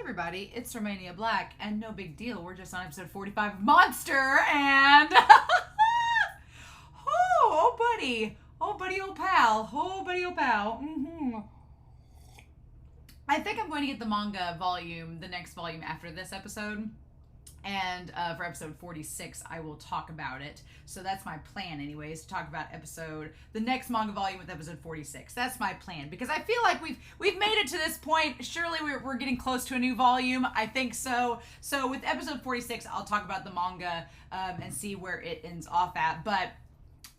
everybody, it's Romania Black, and no big deal, we're just on episode 45 of Monster, and oh buddy, old pal, I think I'm going to get the manga volume, the next volume after this episode. And for episode 46, I will talk about it. So that's my plan anyways, to talk about the next manga volume with episode 46. That's my plan, because I feel like we've made it to this point. Surely we're getting close to a new volume. I think so. So with episode 46, I'll talk about the manga and see where it ends off at. But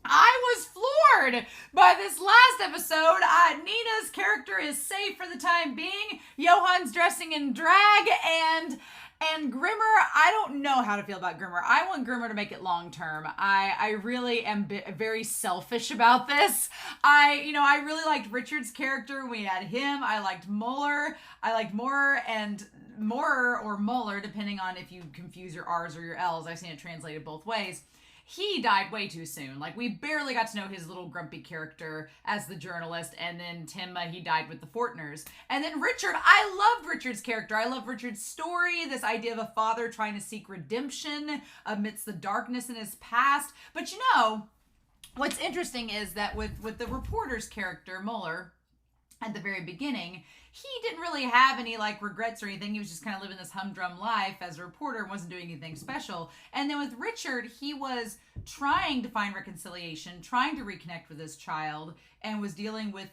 I was floored by this last episode. Nina's character is safe for the time being. Johan's dressing in drag, and Grimmer, I don't know how to feel about Grimmer. I want Grimmer to make it long term. I really am very selfish about this. I really liked Richard's character when we had him. I liked Muller. I liked Moore or Muller, depending on if you confuse your R's or your L's. I've seen it translated both ways. He died way too soon. Like, we barely got to know his little grumpy character as the journalist. And then Timma, he died with the Fortners. And then Richard, I loved Richard's character. I love Richard's story, this idea of a father trying to seek redemption amidst the darkness in his past. But what's interesting is that with the reporter's character, Muller, at the very beginning, he didn't really have any regrets or anything. He was just kind of living this humdrum life as a reporter and wasn't doing anything special. And then with Richard, he was trying to find reconciliation, trying to reconnect with his child, and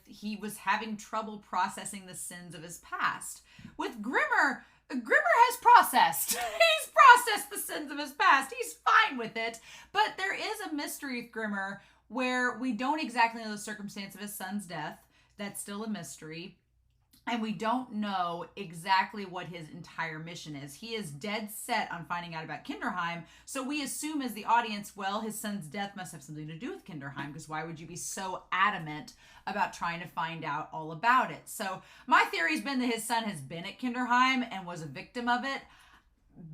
he was having trouble processing the sins of his past. With Grimmer has processed. He's processed the sins of his past. He's fine with it. But there is a mystery with Grimmer where we don't exactly know the circumstance of his son's death. That's still a mystery. And we don't know exactly what his entire mission is. He is dead set on finding out about Kinderheim. So we assume as the audience, well, his son's death must have something to do with Kinderheim, because why would you be so adamant about trying to find out all about it? So my theory's been that his son has been at Kinderheim and was a victim of it.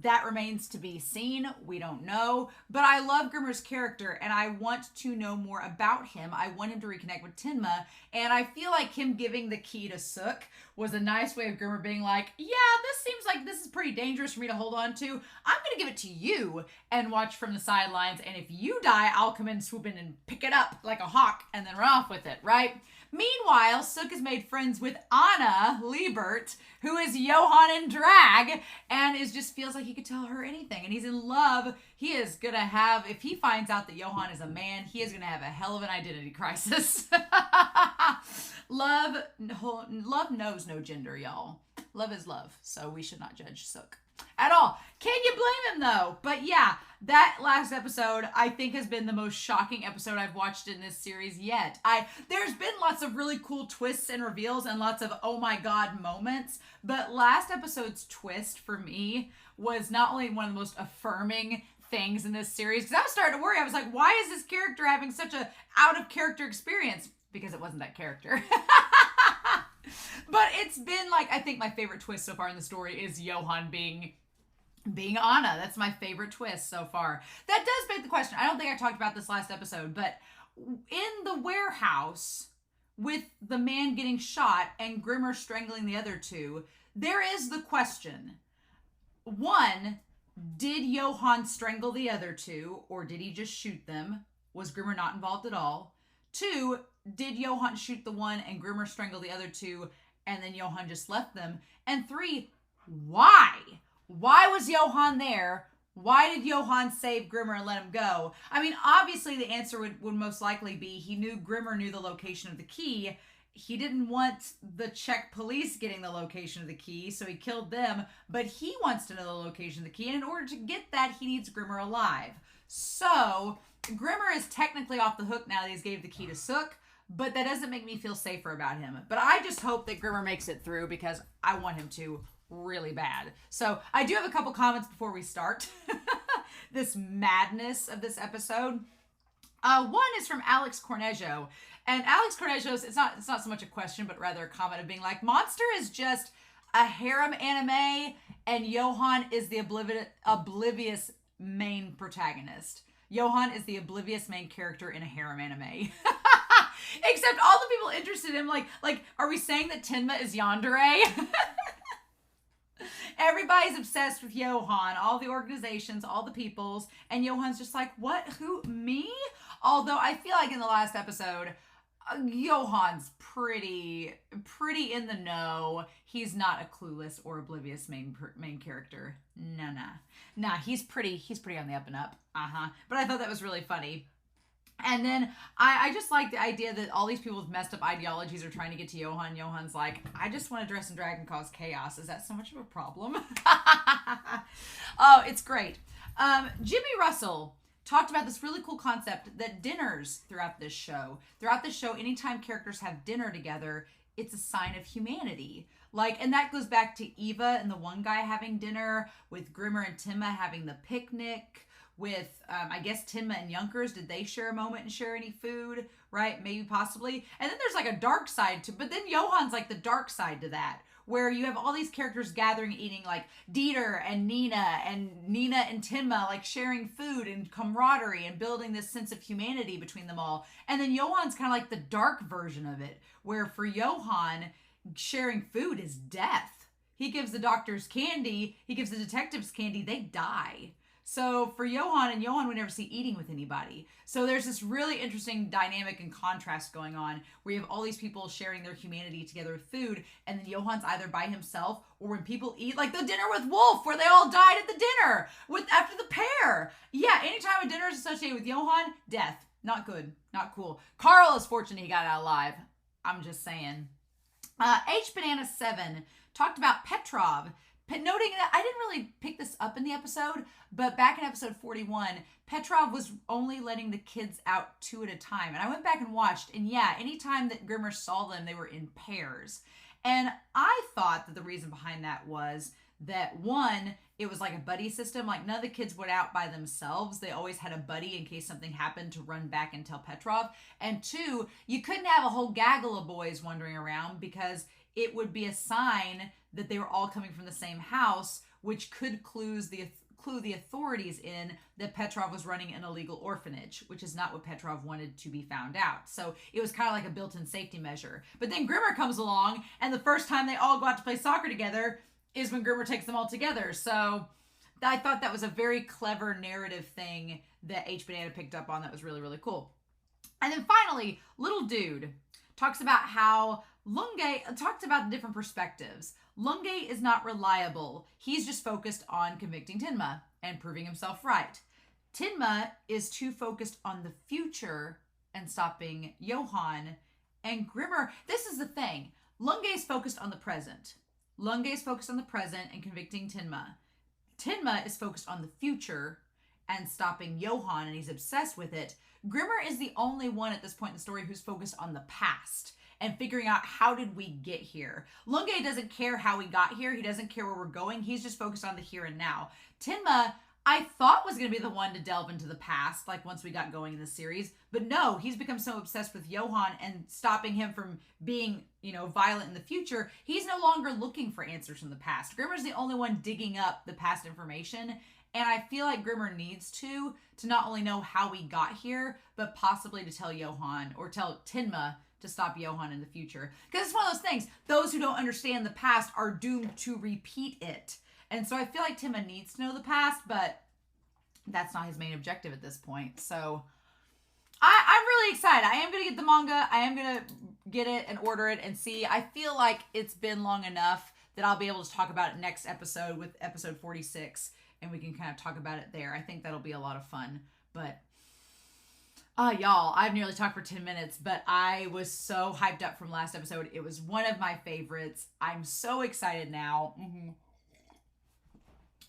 That remains to be seen. We don't know. But I love Grimmer's character, and I want to know more about him. I want him to reconnect with Tinma, and I feel like him giving the key to Sook was a nice way of Grimmer being like, yeah, this seems like this is pretty dangerous for me to hold on to. I'm going to give it to you and watch from the sidelines, and if you die, I'll come in, swoop in, and pick it up like a hawk and then run off with it, right? Meanwhile, Sook has made friends with Anna Liebert, who is Johan in drag, and just feels like he could tell her anything. And he's in love. He is going to have, if he finds out that Johan is a man, he is going to have a hell of an identity crisis. Love knows no gender, y'all. Love is love, so we should not judge Sook at all. Can you blame him, though? But yeah, that last episode, I think, has been the most shocking episode I've watched in this series yet. There's been lots of really cool twists and reveals and lots of oh my god moments, but last episode's twist for me was not only one of the most affirming things in this series, because I was starting to worry. I was like, why is this character having such a out of character experience? Because it wasn't that character. But it's been I think my favorite twist so far in the story is Johan being Anna. That's my favorite twist so far. That does beg the question. I don't think I talked about this last episode, but in the warehouse with the man getting shot and Grimmer strangling the other two, there is the question. One, did Johan strangle the other two, or did he just shoot them? Was Grimmer not involved at all? Two, did Johan shoot the one and Grimmer strangle the other two, and then Johan just left them? And three, why? Why was Johan there? Why did Johan save Grimmer and let him go? I mean, obviously the answer would most likely be he knew Grimmer knew the location of the key. He didn't want the Czech police getting the location of the key, so he killed them. But he wants to know the location of the key, and in order to get that, he needs Grimmer alive. So Grimmer is technically off the hook now that he's gave the key to Sook, but that doesn't make me feel safer about him. But I just hope that Grimmer makes it through, because I want him to really bad. So I do have a couple comments before we start this madness of this episode. One is from Alex Cornejo, and Alex Cornejo's, it's not so much a question, but rather a comment of being like, Monster is just a harem anime, and Johan is the oblivious main protagonist. Johan is the oblivious main character in a harem anime. Except all the people interested in, are we saying that Tenma is yandere? everybody's obsessed with Johan, all the organizations, all the peoples, and Johan's just like, what? Who? Me? Although I feel like in the last episode, Johan's pretty in the know. He's not a clueless or oblivious main character. Nah. He's pretty on the up and up. But I thought that was really funny. And then I just like the idea that all these people with messed up ideologies are trying to get to Johan. Johan's like, I just want to dress in drag and cause chaos. Is that so much of a problem? Oh, it's great. Jimmy Russell talked about this really cool concept that dinners throughout this show, anytime characters have dinner together, it's a sign of humanity. Like, and that goes back to Eva and the one guy having dinner, with Grimmer and Timma having the picnic, with, I guess, Timma and Junkers, did they share a moment and share any food? Right? Maybe, possibly. And then there's like a dark side to, but then Johan's like the dark side to that, where you have all these characters gathering, eating, like Dieter and Nina and Timma, like sharing food and camaraderie and building this sense of humanity between them all. And then Johan's kind of like the dark version of it, where for Johan, sharing food is death. He gives the doctors candy, he gives the detectives candy, they die. So for Johan, and Johan would never see eating with anybody. So there's this really interesting dynamic and contrast going on, where you have all these people sharing their humanity together with food, and then Johan's either by himself, or when people eat, like the dinner with Wolf, where they all died at the dinner after the pair. Yeah, anytime a dinner is associated with Johan, death. Not good. Not cool. Carl is fortunate he got out alive. I'm just saying. H-Banana7 talked about Petrov, noting that I didn't really pick this up in the episode, but back in episode 41, Petrov was only letting the kids out 2 at a time. And I went back and watched, and yeah, anytime that Grimmer saw them, they were in pairs. And I thought that the reason behind that was that, one, it was like a buddy system. Like, none of the kids went out by themselves. They always had a buddy in case something happened to run back and tell Petrov. And 2, you couldn't have a whole gaggle of boys wandering around, because it would be a sign that they were all coming from the same house, which could clue the authorities in that Petrov was running an illegal orphanage, which is not what Petrov wanted to be found out. So it was kind of like a built-in safety measure. But then Grimmer comes along, and the first time they all go out to play soccer together is when Grimmer takes them all together. So I thought that was a very clever narrative thing that H-Banana picked up on that was really, really cool. And then finally, Little Dude talks about how Lunge talked about the different perspectives. Lunge is not reliable. He's just focused on convicting Tinma and proving himself right. Tinma is too focused on the future and stopping Johan. And Grimmer, this is the thing. Lunge is focused on the present. Lunge is focused on the present and convicting Tinma. Tinma is focused on the future and stopping Johan, and he's obsessed with it. Grimmer is the only one at this point in the story who's focused on the past and figuring out, how did we get here? Lunge doesn't care how we got here. He doesn't care where we're going. He's just focused on the here and now. Tinma, I thought, was going to be the one to delve into the past, like once we got going in the series. But no, he's become so obsessed with Johan and stopping him from being, violent in the future. He's no longer looking for answers from the past. Grimmer's the only one digging up the past information. And I feel like Grimmer needs to not only know how we got here, but possibly to tell Johan, or tell Tinma, to stop Johan in the future. Because it's one of those things, those who don't understand the past are doomed to repeat it. And so I feel like Tinma needs to know the past, but that's not his main objective at this point. So I'm really excited. I am going to get the manga. I am going to get it and order it and see. I feel like it's been long enough that I'll be able to talk about it next episode, with episode 46, and we can kind of talk about it there. I think that'll be a lot of fun. But y'all, I've nearly talked for 10 minutes, but I was so hyped up from last episode. It was one of my favorites. I'm so excited now.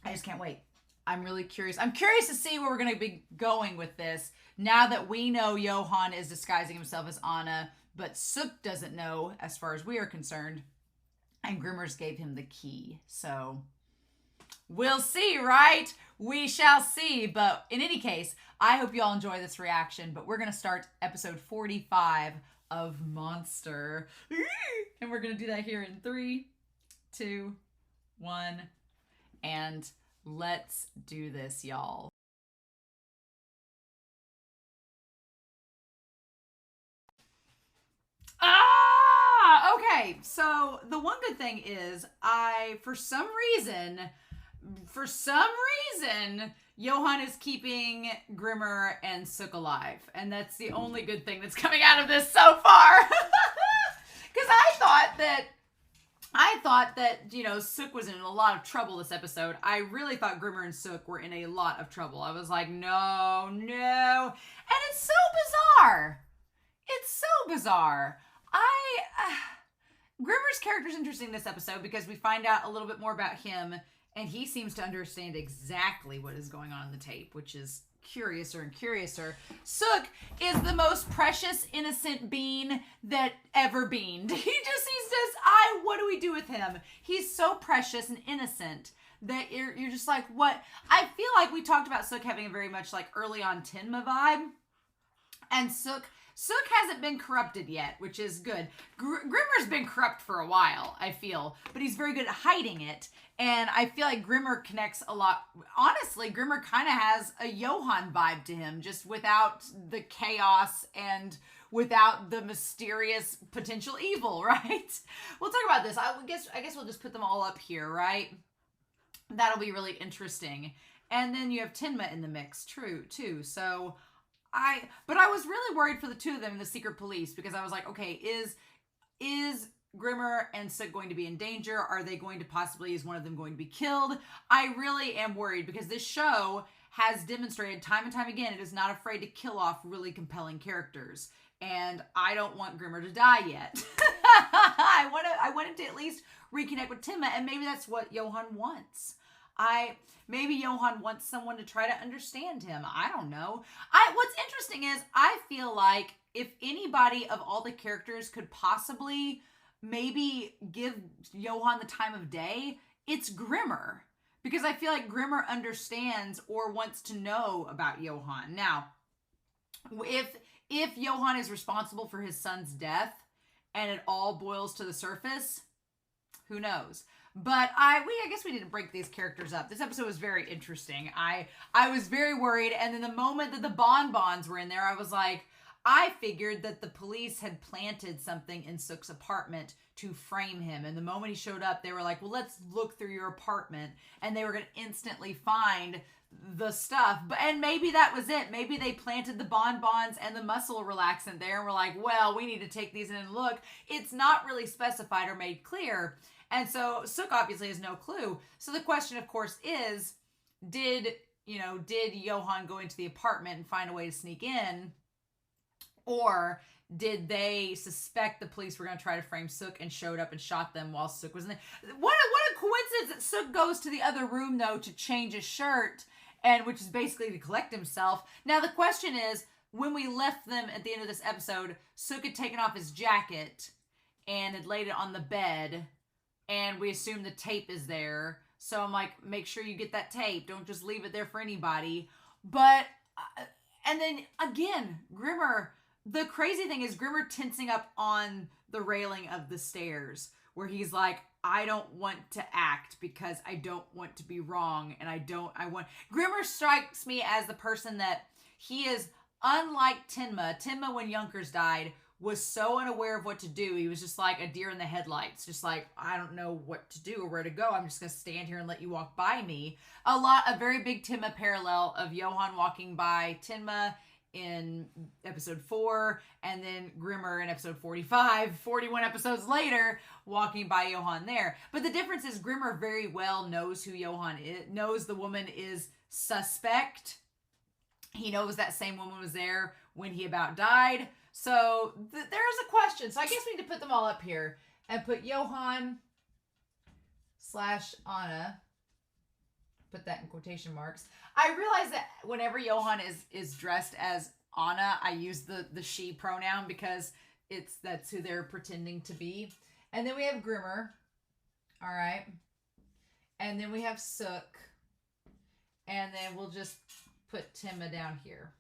I just can't wait. I'm really curious. I'm curious to see where we're going to be going with this, now that we know Johan is disguising himself as Anna, but Sook doesn't know, as far as we are concerned, and Grimmers gave him the key. So we'll see, right? We shall see. But in any case, I hope you all enjoy this reaction. But we're going to start episode 45 of Monster. And we're going to do that here in 3, 2, 1. And let's do this, y'all. Okay. Okay, so the one good thing is for some reason, Johan is keeping Grimmer and Suk alive. And that's the only good thing that's coming out of this so far. Because I thought that, you know, Sook was in a lot of trouble this episode. I really thought Grimmer and Sook were in a lot of trouble. I was like, no. And it's so bizarre. Grimmer's character is interesting this episode because we find out a little bit more about him, and he seems to understand exactly what is going on in the tape, which is curiouser and curiouser. Sook is the most precious, innocent being that ever beaned. He says, what do we do with him? He's so precious and innocent that you're just like, what? I feel like we talked about Sook having a very much like early on Tenma vibe, and Sook hasn't been corrupted yet, which is good. Grimmer's been corrupt for a while, I feel, but he's very good at hiding it. And I feel like Grimmer connects a lot. Honestly, Grimmer kind of has a Johan vibe to him, just without the chaos and without the mysterious potential evil, right? We'll talk about this. I guess we'll just put them all up here, right? That'll be really interesting. And then you have Tenma in the mix, too. So but I was really worried for the two of them in the secret police, because I was like, okay, is Grimmer and Sook going to be in danger? Are they going to possibly, is one of them going to be killed? I really am worried, because this show has demonstrated time and time again it is not afraid to kill off really compelling characters. And I don't want Grimmer to die yet. I want him to at least reconnect with Tenma, and maybe that's what Johan wants. Maybe Johan wants someone to try to understand him. I don't know. What's interesting is I feel like if anybody of all the characters could possibly maybe give Johan the time of day, it's Grimmer. Because I feel like Grimmer understands or wants to know about Johan. Now, if Johan is responsible for his son's death and it all boils to the surface, who knows? But I guess we need to break these characters up. This episode was very interesting. I was very worried, and then the moment that the bonbons were in there, I was like, I figured that the police had planted something in Sook's apartment to frame him. And the moment he showed up, they were like, well, let's look through your apartment. And they were going to instantly find the stuff. And maybe that was it. Maybe they planted the bonbons and the muscle relaxant there and were like, well, we need to take these in and look. It's not really specified or made clear. And so Sook obviously has no clue. So the question, of course, is, did Johan go into the apartment and find a way to sneak in? Or did they suspect the police were going to try to frame Sook and showed up and shot them while Sook was in there? What a coincidence that Sook goes to the other room, though, to change his shirt, and which is basically to collect himself. Now, the question is, when we left them at the end of this episode, Sook had taken off his jacket and had laid it on the bed, and we assume the tape is there. So I'm like, make sure you get that tape. Don't just leave it there for anybody. But, and then, again, Grimmer... The crazy thing is Grimmer tensing up on the railing of the stairs, where he's like, I don't want to act because I don't want to be wrong. And Grimmer strikes me as the person that he is unlike Tenma. Tenma, when Yonkers died, was so unaware of what to do. He was just like a deer in the headlights, just like, I don't know what to do or where to go. I'm just going to stand here and let you walk by me. A very big Tenma parallel of Johan walking by Tenma in episode 4, and then Grimmer in episode 45, 41 episodes later, walking by Johan there. But the difference is Grimmer very well knows who Johan is, knows the woman is suspect. He knows that same woman was there when he about died. So there's a question. So I guess we need to put them all up here and put Johan / Anna. Put that in quotation marks. I realize that whenever Johan is dressed as Anna, I use the she pronoun because that's who they're pretending to be. And then we have Grimmer. All right. And then we have Sook. And then we'll just put Tenma down here.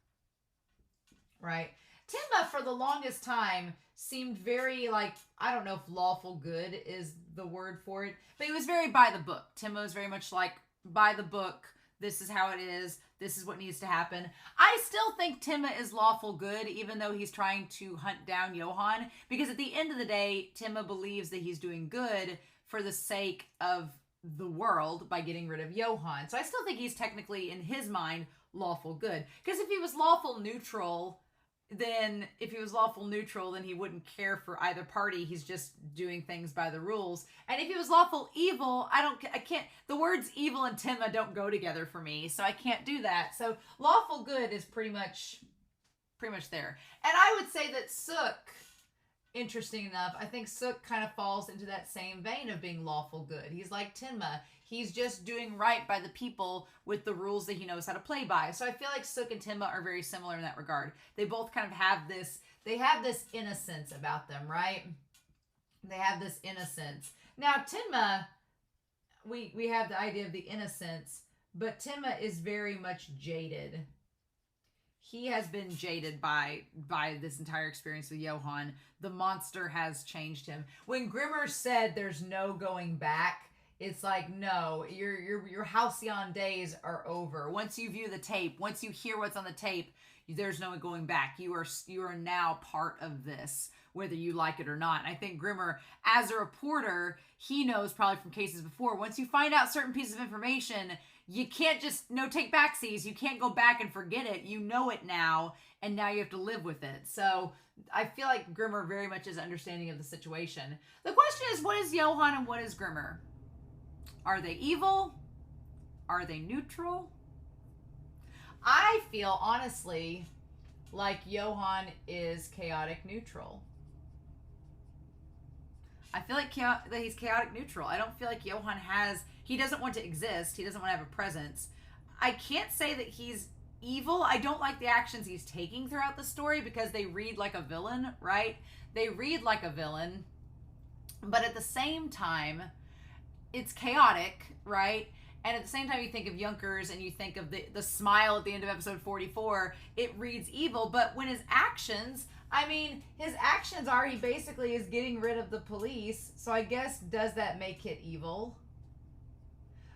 Right? Tenma, for the longest time, seemed very, like, I don't know if lawful good is the word for it, but he was very by the book. Tenma was very much like, by the book, This is how it is. This is what needs to happen. I still think Timma is lawful good, even though he's trying to hunt down Johan. Because at the end of the day, Timma believes that he's doing good for the sake of the world by getting rid of Johan. So I still think he's technically, in his mind, lawful good. Because if he was lawful neutral, then he wouldn't care for either party. He's just doing things by the rules. And if he was lawful evil, the words evil and Timma don't go together for me, so I can't do that. So lawful good is pretty much there. And I would say that Sook, interesting enough, I think Sook kind of falls into that same vein of being lawful good. He's like Timma. He's just doing right by the people with the rules that he knows how to play by. So I feel like Sook and Timma are very similar in that regard. They both kind of have this innocence about them, right? They have this innocence. Now, Timma, we have the idea of the innocence, but Timma is very much jaded. He has been jaded by this entire experience with Johan. The monster has changed him. When Grimmer said there's no going back, it's like, no, your halcyon days are over. Once you view the tape, once you hear what's on the tape, there's no going back. You are now part of this, whether you like it or not. And I think Grimmer, as a reporter, he knows probably from cases before, once you find out certain pieces of information, you can't just take backsies. You can't go back and forget it. You know it now, and now you have to live with it. So I feel like Grimmer very much is understanding of the situation. The question is, what is Johan and what is Grimmer? Are they evil? Are they neutral? I feel, honestly, like Johan is chaotic neutral. I feel like that he's chaotic neutral. I don't feel like Johan he doesn't want to exist. He doesn't want to have a presence. I can't say that he's evil. I don't like the actions he's taking throughout the story because they read like a villain, right? They read like a villain. But at the same time, it's chaotic, right? And at the same time, you think of Junkers and you think of the smile at the end of episode 44, it reads evil. But when his actions are, he basically is getting rid of the police. So I guess, does that make it evil?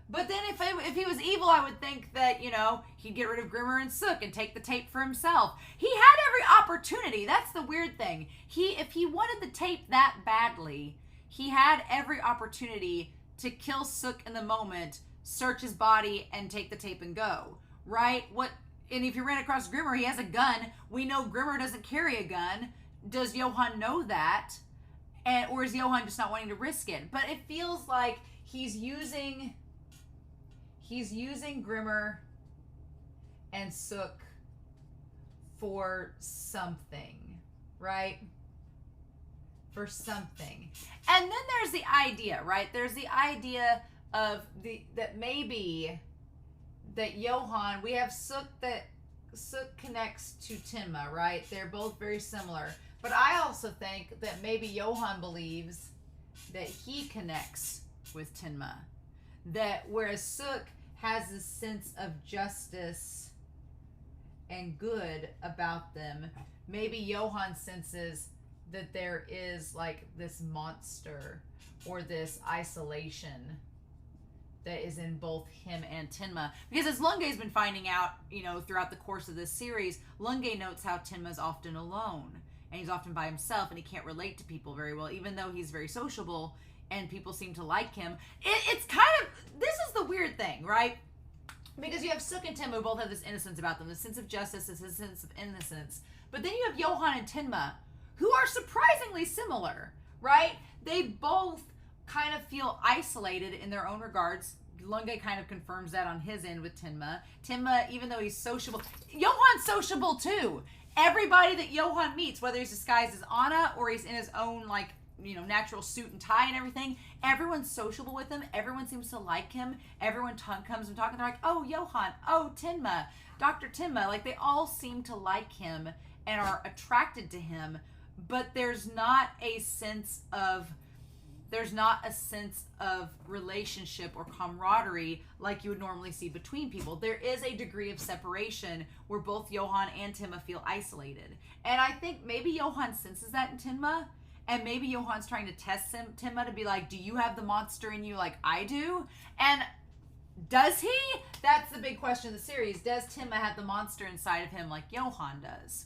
But then if he was evil, I would think that, he'd get rid of Grimmer and Suk and take the tape for himself. He had every opportunity. That's the weird thing. If he wanted the tape that badly, he had every opportunity to kill Sook in the moment, search his body, and take the tape and go, right? And if you ran across Grimmer, he has a gun. We know Grimmer doesn't carry a gun. Does Johan know that? Or is Johan just not wanting to risk it? But it feels like he's using Grimmer and Sook for something, right? For something. And then there's the idea, right? There's the idea of that maybe that Johan, we have Sook connects to Timma, right? They're both very similar. But I also think that maybe Johan believes that he connects with Timma. That whereas Sook has this sense of justice and good about them, maybe Johan senses that there is like this monster or this isolation that is in both him and Timma. Because as Lunge's been finding out, throughout the course of this series, Lunge notes how Timma's often alone and he's often by himself and he can't relate to people very well, even though he's very sociable and people seem to like him. It's kind of, this is the weird thing, right? Because you have Sook and Timma who both have this innocence about them, this sense of justice, this sense of innocence. But then you have Johan and Timma, who are surprisingly similar, right? They both kind of feel isolated in their own regards. Lunge kind of confirms that on his end with Timma. Timma, even though he's sociable, Johan's sociable too. Everybody that Johan meets, whether he's disguised as Anna or he's in his own natural suit and tie and everything, everyone's sociable with him. Everyone seems to like him. Everyone comes and talking. They're like, oh, Johan, oh, Timma, Dr. Timma. Like, they all seem to like him and are attracted to him. But there's not a sense of relationship or camaraderie like you would normally see between people. There is a degree of separation where both Johan and Timma feel isolated. And I think maybe Johan senses that in Timma, and maybe Johan's trying to test Timma to be like, do you have the monster in you like I do? And does he? That's the big question of the series. Does Timma have the monster inside of him like Johan does?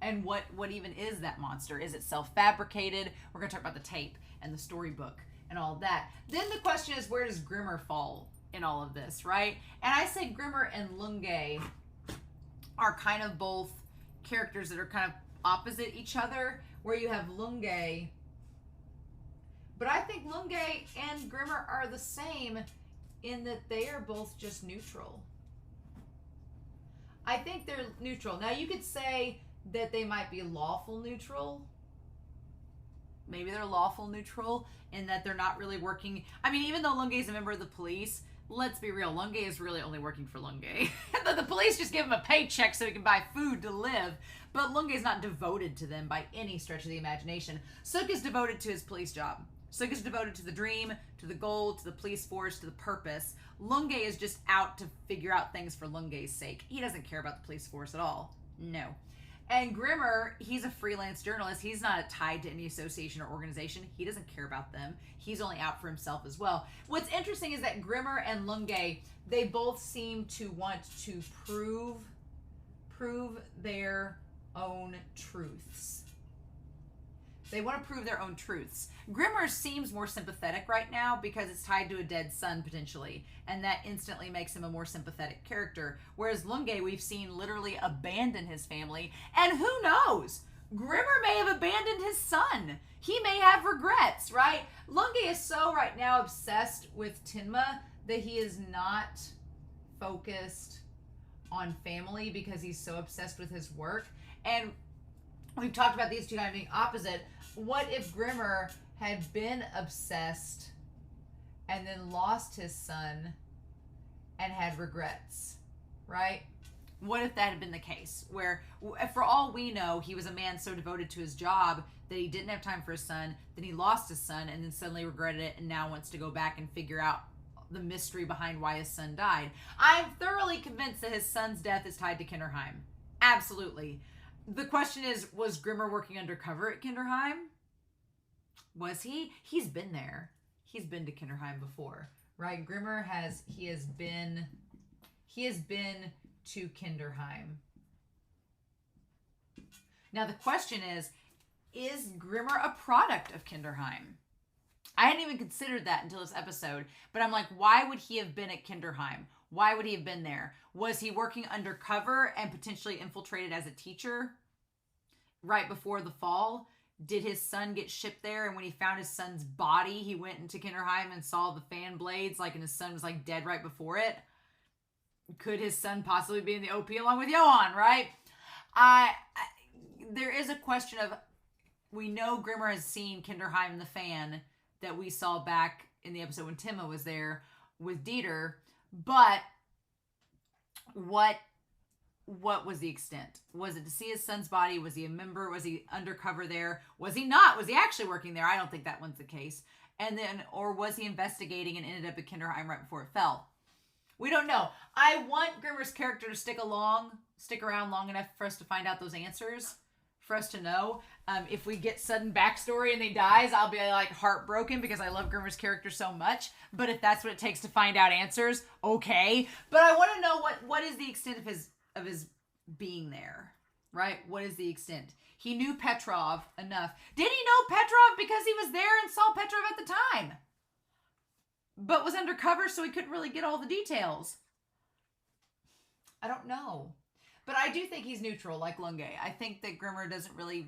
And what even is that monster? Is it self-fabricated? We're going to talk about the tape and the storybook and all of that. Then the question is, where does Grimmer fall in all of this, right? And I say Grimmer and Lunge are kind of both characters that are kind of opposite each other, where you have Lunge, but I think Lunge and Grimmer are the same in that they are both just neutral. I think they're neutral. Now you could say that they might be lawful neutral. Maybe they're lawful neutral in that they're not really working. I mean, even though Lunge is a member of the police, let's be real, Lunge is really only working for Lunge. The police just give him a paycheck so he can buy food to live. But Lunge is not devoted to them by any stretch of the imagination. Sook is devoted to his police job. Sook is devoted to the dream, to the goal, to the police force, to the purpose. Lunge is just out to figure out things for Lunge's sake. He doesn't care about the police force at all. No. And Grimmer, he's a freelance journalist. He's not tied to any association or organization. He doesn't care about them. He's only out for himself as well. What's interesting is that Grimmer and Lunge, they both seem to want to prove their own truths. They want to prove their own truths. Grimmer seems more sympathetic right now because it's tied to a dead son potentially, and that instantly makes him a more sympathetic character. Whereas Lunge, we've seen literally abandon his family, and who knows? Grimmer may have abandoned his son. He may have regrets, right? Lunge is so right now obsessed with Tinma that he is not focused on family because he's so obsessed with his work. And we've talked about these two kind of being opposite. What if Grimmer had been obsessed and then lost his son and had regrets, right? What if that had been the case? Where, for all we know, he was a man so devoted to his job that he didn't have time for his son, then he lost his son and then suddenly regretted it and now wants to go back and figure out the mystery behind why his son died. I'm thoroughly convinced that his son's death is tied to Kinderheim. Absolutely. The question is, was Grimmer working undercover at Kinderheim? Was he? He's been there. He's been to Kinderheim before, right? Grimmer has been to Kinderheim. Now the question is Grimmer a product of Kinderheim? I hadn't even considered that until this episode, but I'm like, why would he have been at Kinderheim? Why would he have been there? Was he working undercover and potentially infiltrated as a teacher right before the fall? Did his son get shipped there? And when he found his son's body, he went into Kinderheim and saw the fan blades, and his son was dead right before it. Could his son possibly be in the OP along with Johan, right? There is a question of, we know Grimmer has seen Kinderheim in the fan that we saw back in the episode when Timma was there with Dieter, but what was the extent? Was it to see his son's body? Was he a member? Was he undercover there? Was he not? Was he actually working there? I don't think that one's the case. And then, or was he investigating and ended up at Kinderheim right before it fell? We don't know. I want Grimmer's character to stick around long enough for us to find out those answers, for us to know. If we get sudden backstory and he dies, I'll be heartbroken because I love Grimmer's character so much. But if that's what it takes to find out answers, okay. But I want to know what is the extent of his being there, right? What is the extent? He knew Petrov enough. Did he know Petrov because he was there and saw Petrov at the time, but was undercover, so he couldn't really get all the details? I don't know. But I do think he's neutral, like Lunge. I think that Grimmer doesn't really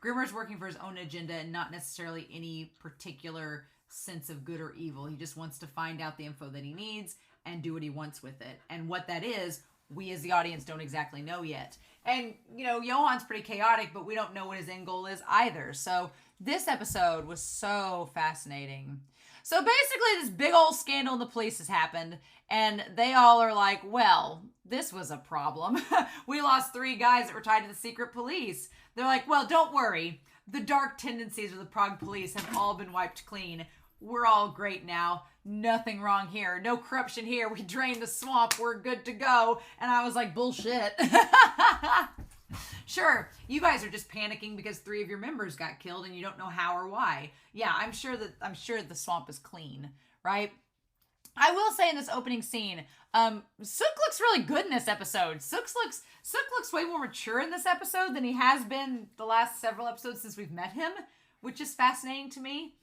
Grimmer's working for his own agenda and not necessarily any particular sense of good or evil. He just wants to find out the info that he needs and do what he wants with it. And what that is, we as the audience don't exactly know yet. And, Johan's pretty chaotic, but we don't know what his end goal is either. So this episode was so fascinating. So basically this big old scandal in the police has happened, and they all are like, well, this was a problem. We lost 3 guys that were tied to the secret police. They're like, well, don't worry. The dark tendencies of the Prague police have all been wiped clean. We're all great now. Nothing wrong here. No corruption here. We drained the swamp. We're good to go. And I was like, bullshit. Sure, you guys are just panicking because 3 of your members got killed and you don't know how or why. Yeah, I'm sure the swamp is clean, right? I will say in this opening scene, Sook looks really good in this episode. Sook looks way more mature in this episode than he has been the last several episodes since we've met him, which is fascinating to me.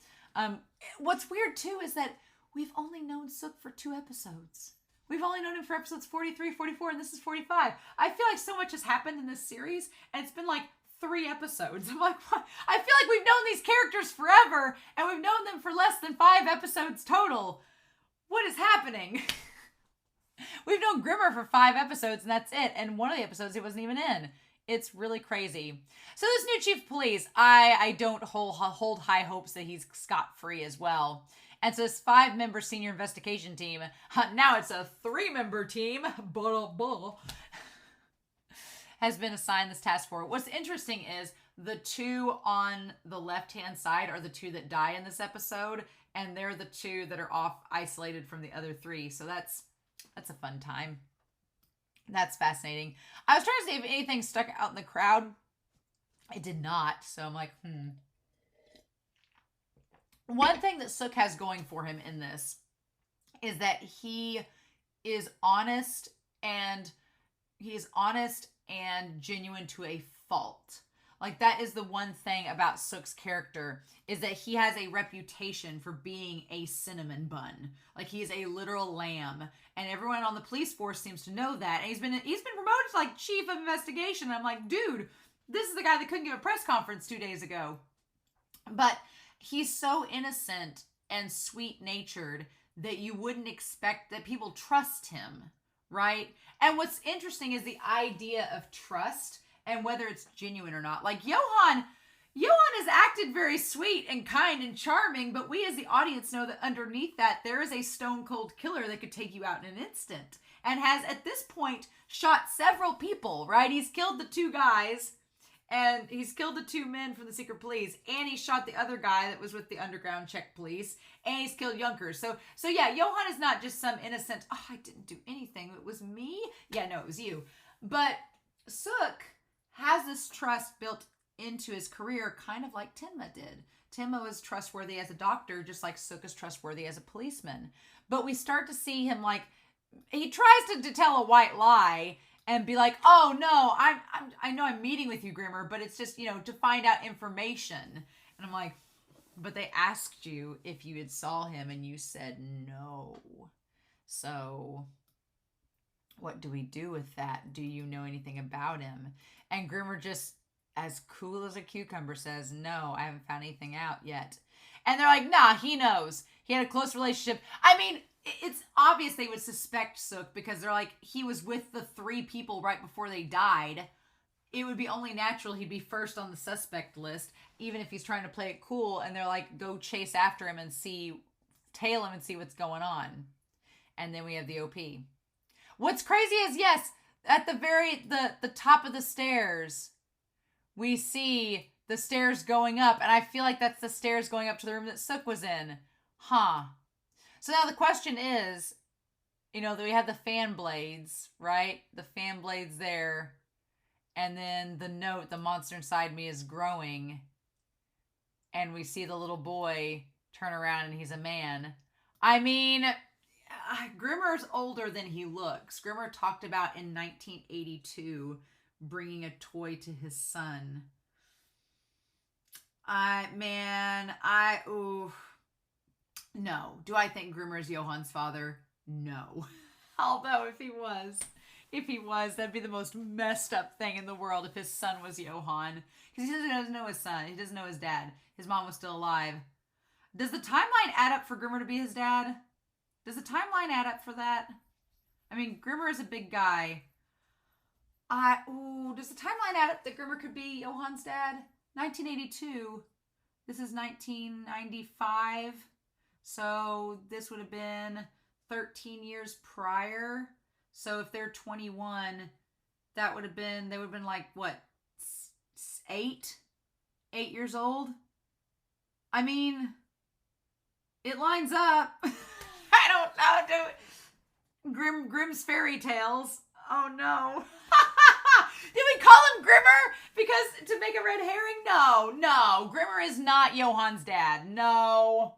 What's weird too is that we've only known Sook for 2 episodes. We've only known him for episodes 43, 44, and this is 45. I feel like so much has happened in this series, and it's been like 3 episodes. I'm like, what? I feel like we've known these characters forever, and we've known them for less than 5 episodes total. What is happening? We've known Grimmer for 5 episodes, and that's it. And one of the episodes he wasn't even in. It's really crazy. So this new chief of police, I don't hold high hopes that he's scot-free as well. And so this 5-member senior investigation team, now it's a 3-member team, has been assigned this task force. What's interesting is the 2 on the left-hand side are the 2 that die in this episode, and they're the 2 that are off isolated from the other 3. So that's a fun time. That's fascinating. I was trying to see if anything stuck out in the crowd. It did not. So I'm like, One thing that Sook has going for him in this is that he is honest and genuine to a fault. Like, that is the one thing about Sook's character, is that he has a reputation for being a cinnamon bun. Like, he is a literal lamb. And everyone on the police force seems to know that. And he's been promoted to, like, chief of investigation. And I'm like, dude, this is the guy that couldn't give a press conference 2 days ago. But he's so innocent and sweet-natured that you wouldn't expect that people trust him, right? And what's interesting is the idea of trust and whether it's genuine or not. Like, Johan has acted very sweet and kind and charming, but we as the audience know that underneath that, there is a stone-cold killer that could take you out in an instant. And has, at this point, shot several people, right? He's killed the 2 guys, and he's killed the 2 men from the secret police, and he shot the other guy that was with the underground Czech police, and he's killed Junkers. So yeah, Johan is not just some innocent, oh, I didn't do anything, it was me? Yeah, no, it was you. But Sook has this trust built into his career, kind of like Timma did. Timma was trustworthy as a doctor, just like Sook is trustworthy as a policeman. But we start to see him, like, he tries to tell a white lie and be like, oh no, I know I'm meeting with you, Grimmer, but it's just, to find out information. And I'm like, but they asked you if you had saw him and you said no. So what do we do with that? Do you know anything about him? And Grimmer, just as cool as a cucumber, says, no, I haven't found anything out yet. And they're like, nah, he knows. He had a close relationship. I mean, it's obvious they would suspect Sook because they're like, he was with the 3 people right before they died. It would be only natural he'd be first on the suspect list, even if he's trying to play it cool. And they're like, go chase after him and tail him and see what's going on. And then we have the OP. What's crazy is, yes, at the top of the stairs, we see the stairs going up, and I feel like that's the stairs going up to the room that Sook was in. Huh. So now the question is, that we have the fan blades, right? The fan blades there. And then the note, the monster inside me is growing. And we see the little boy turn around and he's a man. I mean, Grimmer's older than he looks. Grimmer talked about in 1982 bringing a toy to his son. No. Do I think Grimmer is Johan's father? No. Although if he was, that'd be the most messed up thing in the world if his son was Johan. Because he doesn't know his son. He doesn't know his dad. His mom was still alive. Does the timeline add up for Grimmer to be his dad? Does the timeline add up for that? I mean, Grimmer is a big guy. Does the timeline add up that Grimmer could be Johan's dad? 1982. This is 1995. So this would have been 13 years prior. So if they're 21, they would have been like, what, 8 years old? I mean, it lines up. I don't know, dude. Grimm's fairy tales. Oh no. Did we call him Grimmer because to make a red herring? No. Grimmer is not Johan's dad. No.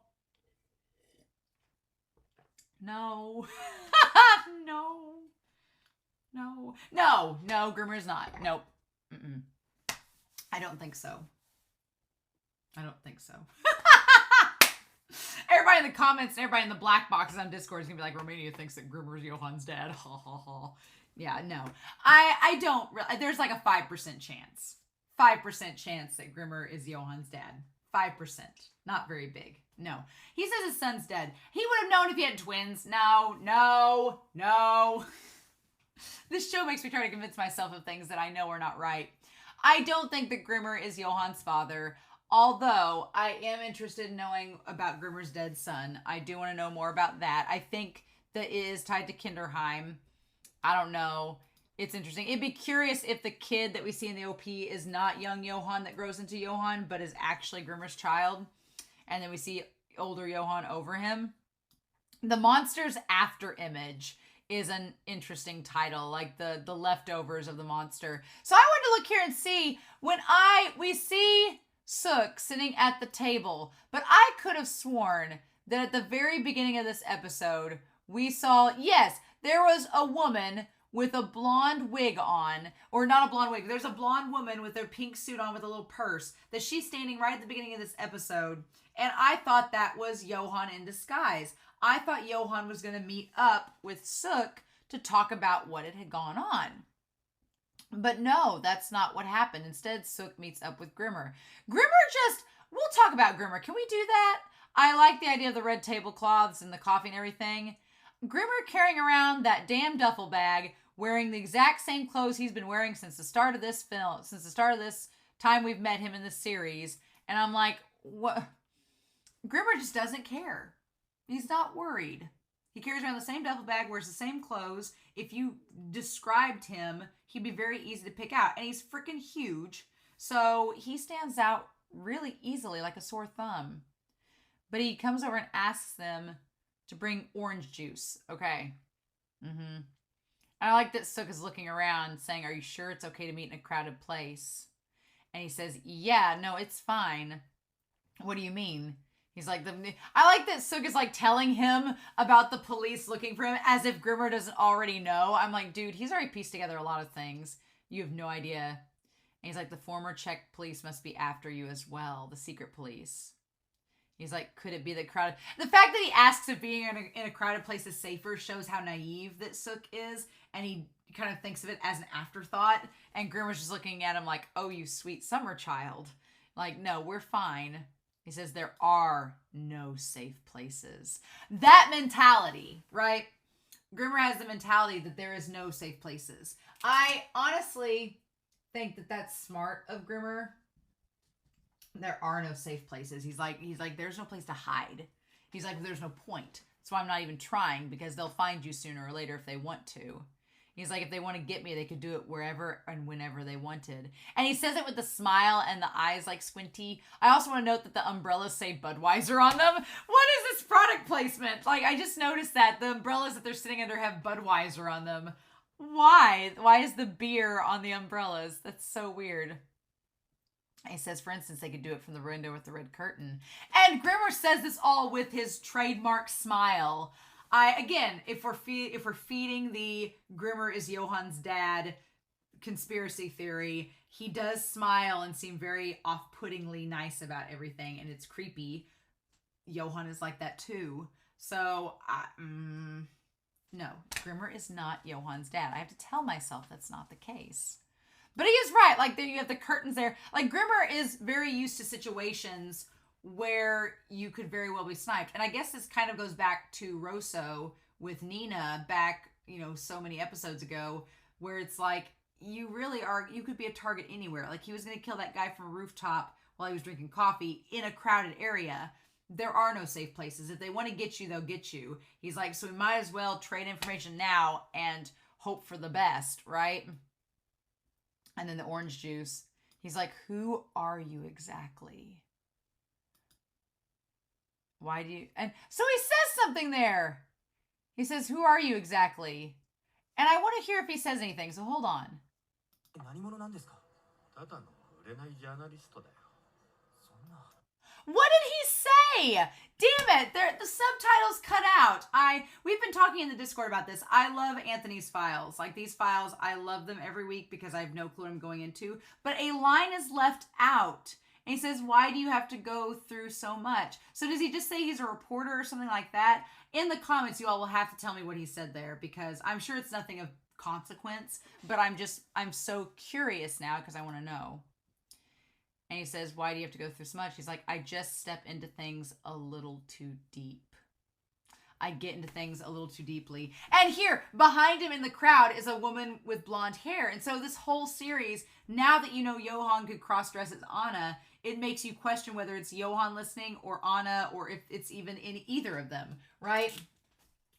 No. No, Grimmer's not. Nope. Mm-mm. I don't think so. Everybody in the comments, everybody in the black boxes on Discord is gonna be like, Romania thinks that Grimmer's Johan's dad. Ha ha ha. Yeah, no. I don't really. There's like a 5% chance. 5% chance that Grimmer is Johan's dad. 5%. Not very big. No. He says his son's dead. He would have known if he had twins. No. This show makes me try to convince myself of things that I know are not right. I don't think that Grimmer is Johan's father, although I am interested in knowing about Grimmer's dead son. I do want to know more about that. I think that it is tied to Kinderheim. I don't know. It's interesting. It'd be curious if the kid that we see in the OP is not young Johan that grows into Johan, but is actually Grimmer's child. And then we see older Johan over him. The Monster's Afterimage is an interesting title, like the leftovers of the monster. So I wanted to look here and see we see Sook sitting at the table, but I could have sworn that at the very beginning of this episode, we saw, yes, there was a woman with a blonde wig on, or not a blonde wig. There's a blonde woman with her pink suit on with a little purse that she's standing right at the beginning of this episode. And I thought that was Johan in disguise. I thought Johan was going to meet up with Sook to talk about what had gone on. But no, that's not what happened. Instead, Sook meets up with Grimmer. We'll talk about Grimmer. Can we do that? I like the idea of the red tablecloths and the coffee and everything. Grimmer carrying around that damn duffel bag, wearing the exact same clothes he's been wearing since the start of this film, since the start of this time we've met him in this series. And I'm like, what? Grimmer just doesn't care. He's not worried. He carries around the same duffel bag, wears the same clothes. If you described him, he'd be very easy to pick out. And he's freaking huge. So he stands out really easily, like a sore thumb. But he comes over and asks them to bring orange juice. Okay. I like that Sook is looking around saying, are you sure it's okay to meet in a crowded place? And he says, yeah, no, it's fine. What do you mean? He's like, I like that Sook is like telling him about the police looking for him as if Grimmer doesn't already know. I'm like, dude, he's already pieced together a lot of things. You have no idea. And he's like, the former Czech police must be after you as well. The secret police. He's like, could it be the crowd? The fact that he asks if being in a crowded place is safer shows how naive that Sook is. And he kind of thinks of it as an afterthought. And Grimmer's just looking at him like, oh, you sweet summer child. Like, no, we're fine. He says there are no safe places. That mentality, right? Grimmer has the mentality that there is no safe places. I honestly think that that's smart of Grimmer. There are no safe places. He's like, there's no place to hide. He's like, there's no point. That's why I'm not even trying, because they'll find you sooner or later if they want to. He's like, if they want to get me, they could do it wherever and whenever they wanted. And he says it with the smile and the eyes like squinty. I also want to note that the umbrellas say Budweiser on them. What is this product placement? Like, I just noticed that the umbrellas that they're sitting under have Budweiser on them. Why? Why is the beer on the umbrellas? That's so weird. He says, for instance, they could do it from the window with the red curtain. And Grimmer says this all with his trademark smile. Again, if we're feeding the Grimmer is Johan's dad conspiracy theory, he does smile and seem very off-puttingly nice about everything, and it's creepy. Johan is like that too. So, no, Grimmer is not Johan's dad. I have to tell myself that's not the case. But he is right. Like, there you have the curtains there. Like, Grimmer is very used to situations where you could very well be sniped. And I guess this kind of goes back to Rosso with Nina back, so many episodes ago, where it's like, you could be a target anywhere. Like, he was going to kill that guy from a rooftop while he was drinking coffee in a crowded area. There are no safe places. If they want to get you, they'll get you. He's like, so we might as well trade information now and hope for the best, right? And then the orange juice. He's like, who are you exactly? Why do you... And so he says something there. He says, who are you exactly? And I want to hear if he says anything, so hold on. What did he say? Damn it! The subtitles cut out. We've been talking in the Discord about this. I love Anthony's files. Like these files, I love them every week because I have no clue what I'm going into. But a line is left out. And he says, why do you have to go through so much? So does he just say he's a reporter or something like that? In the comments, you all will have to tell me what he said there because I'm sure it's nothing of consequence. But I'm so curious now because I want to know. And he says, why do you have to go through so much? He's like, I just step into things a little too deep. I get into things a little too deeply. And here, behind him in the crowd is a woman with blonde hair. And so this whole series, now that you know Johan could cross-dress as Anna, it makes you question whether it's Johan listening or Anna or if it's even in either of them, right?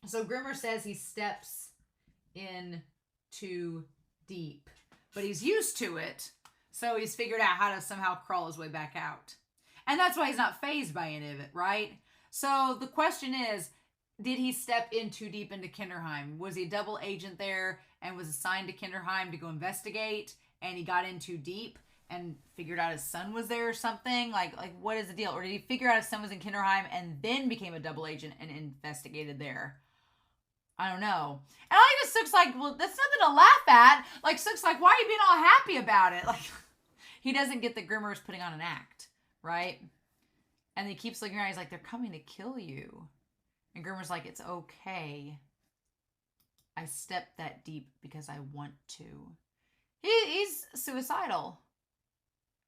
So Grimmer says he steps in too deep. But he's used to it. So he's figured out how to somehow crawl his way back out. And that's why he's not fazed by any of it, right? So the question is, did he step in too deep into Kinderheim? Was he a double agent there and was assigned to Kinderheim to go investigate and he got in too deep and figured out his son was there or something? Like what is the deal? Or did he figure out his son was in Kinderheim and then became a double agent and investigated there? I don't know. And I like this Sook's like, well, that's nothing to laugh at. Like, Sook's like, why are you being all happy about it? Like, he doesn't get that Grimmer is putting on an act, right? And he keeps looking around. He's like, they're coming to kill you. And Grimmer's like, it's okay. I stepped that deep because I want to. He's suicidal.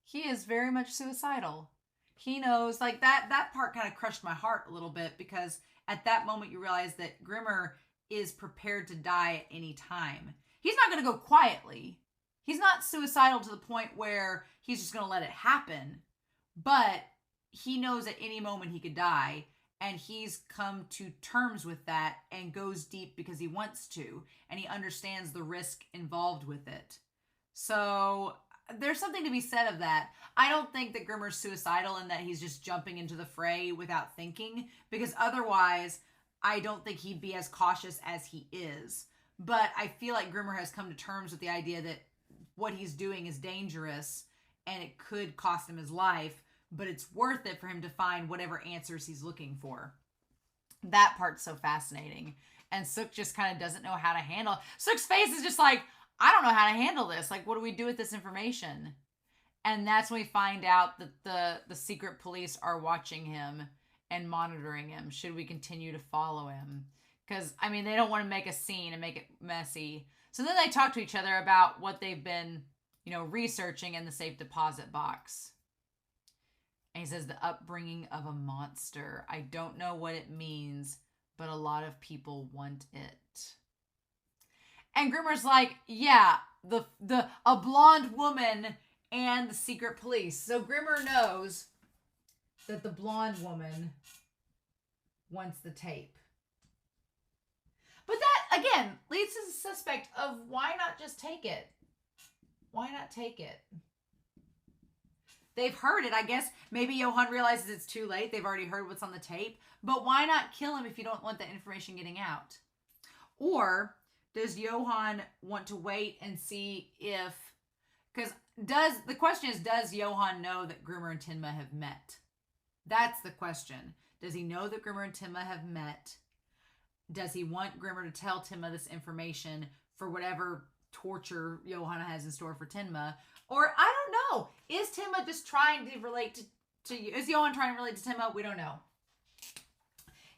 He is very much suicidal. He knows, like, that part kind of crushed my heart a little bit because at that moment you realize that Grimmer is prepared to die at any time. He's not going to go quietly. He's not suicidal to the point where he's just going to let it happen. But he knows at any moment he could die. And he's come to terms with that and goes deep because he wants to. And he understands the risk involved with it. So there's something to be said of that. I don't think that Grimmer's suicidal and that he's just jumping into the fray without thinking. Because otherwise, I don't think he'd be as cautious as he is. But I feel like Grimmer has come to terms with the idea that what he's doing is dangerous and it could cost him his life, but it's worth it for him to find whatever answers he's looking for. That part's so fascinating. And Sook just kind of doesn't know how to handle. Sook's face is just like, I don't know how to handle this. Like, what do we do with this information? And that's when we find out that the secret police are watching him and monitoring him. Should we continue to follow him? Because, I mean, they don't want to make a scene and make it messy. So then they talk to each other about what they've been, researching in the safe deposit box. And he says, the upbringing of a monster. I don't know what it means, but a lot of people want it. And Grimmer's like, yeah, a blonde woman and the secret police. So Grimmer knows that the blonde woman wants the tape. But that, again, leads to the suspect of why not just take it? Why not take it? They've heard it. I guess maybe Johan realizes it's too late. They've already heard what's on the tape. But why not kill him if you don't want that information getting out? Or does Johan want to wait and see if... Because the question is, does Johan know that Grimmer and Tinma have met? That's the question. Does he know that Grimmer and Tinma have met? Does he want Grimmer to tell Tinma this information for whatever torture Johan has in store for Tinma? Or, I don't know. Is Tinma just trying to relate to you? Is Johan trying to relate to Tinma? We don't know.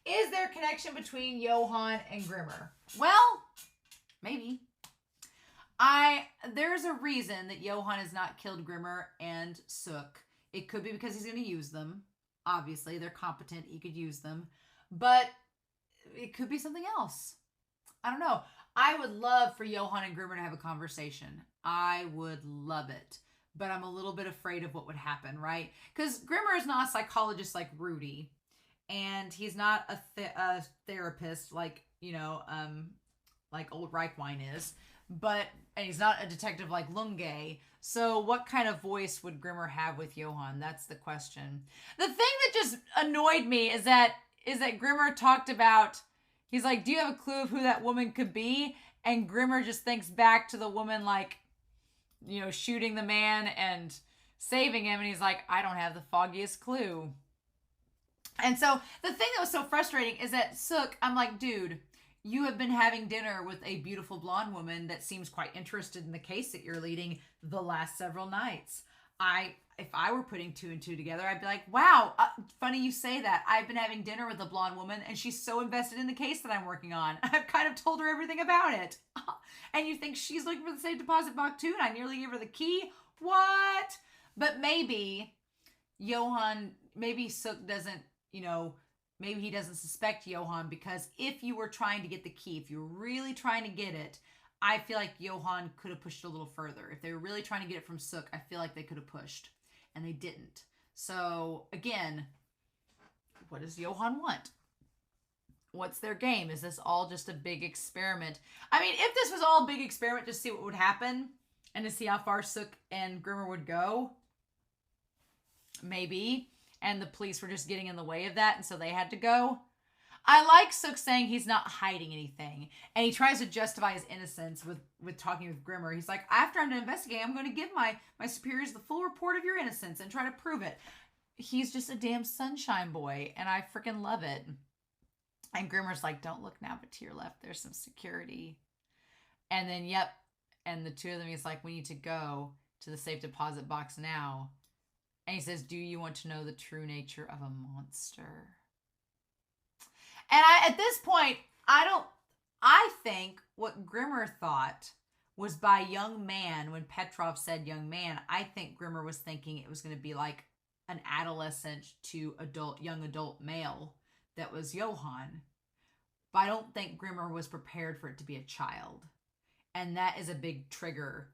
Is there a connection between Johan and Grimmer? Well, maybe. There's a reason that Johan has not killed Grimmer and Sook. It could be because he's going to use them. Obviously, they're competent. He could use them. But it could be something else. I don't know. I would love for Johan and Grimmer to have a conversation. I would love it. But I'm a little bit afraid of what would happen, right? Because Grimmer is not a psychologist like Rudy. And he's not a therapist like, like old Reichwein is. And he's not a detective like Lunge. So what kind of voice would Grimmer have with Johan? That's the question. The thing that just annoyed me is that Grimmer talked about, he's like, do you have a clue of who that woman could be? And Grimmer just thinks back to the woman, like, shooting the man and saving him. And he's like, I don't have the foggiest clue. And so the thing that was so frustrating is that Sook, I'm like, dude, you have been having dinner with a beautiful blonde woman that seems quite interested in the case that you're leading the last several nights. If I were putting two and two together, I'd be like, wow, funny you say that. I've been having dinner with a blonde woman and she's so invested in the case that I'm working on. I've kind of told her everything about it. And you think she's looking for the safe deposit box too? And I nearly gave her the key? What? But maybe maybe Sook doesn't, maybe he doesn't suspect Johan, because if you were trying to get the key, if you were really trying to get it, I feel like Johan could have pushed it a little further. If they were really trying to get it from Sook, I feel like they could have pushed. And they didn't. So, again, what does Johan want? What's their game? Is this all just a big experiment? I mean, if this was all a big experiment, just see what would happen and to see how far Sook and Grimmer would go, maybe. And the police were just getting in the way of that, and so they had to go. I like Sook saying he's not hiding anything. And he tries to justify his innocence with talking with Grimmer. He's like, after I'm done investigating, I'm going to give my superiors the full report of your innocence and try to prove it. He's just a damn sunshine boy, and I freaking love it. And Grimmer's like, don't look now, but to your left, there's some security. And then, yep. And the two of them, he's like, we need to go to the safe deposit box now. And he says, do you want to know the true nature of a monster? And at this point, I think what Grimmer thought was by young man, when Petrov said young man, I think Grimmer was thinking it was going to be like an adolescent to young adult male that was Johan. But I don't think Grimmer was prepared for it to be a child. And that is a big trigger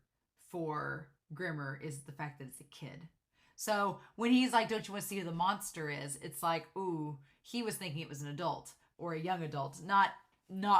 for Grimmer, is the fact that it's a kid. So when he's like, don't you want to see who the monster is? It's like, ooh, he was thinking it was an adult or a young adult, not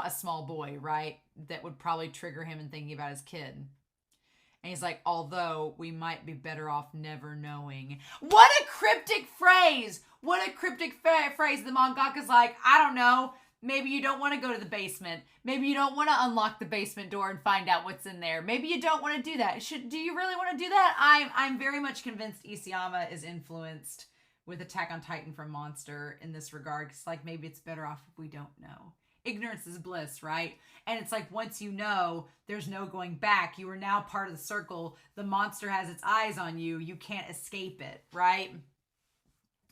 a small boy, right? That would probably trigger him in thinking about his kid. And he's like, although we might be better off never knowing. What a cryptic phrase! What a cryptic phrase. The mangaka's like, I don't know. Maybe you don't want to go to the basement. Maybe you don't want to unlock the basement door and find out what's in there. Maybe you don't want to do that. Do you really want to do that? I'm very much convinced Isayama is influenced with Attack on Titan from Monster in this regard. It's like, maybe it's better off if we don't know. Ignorance is bliss, right? And it's like, once you know, there's no going back. You are now part of the circle. The monster has its eyes on you. You can't escape it, right?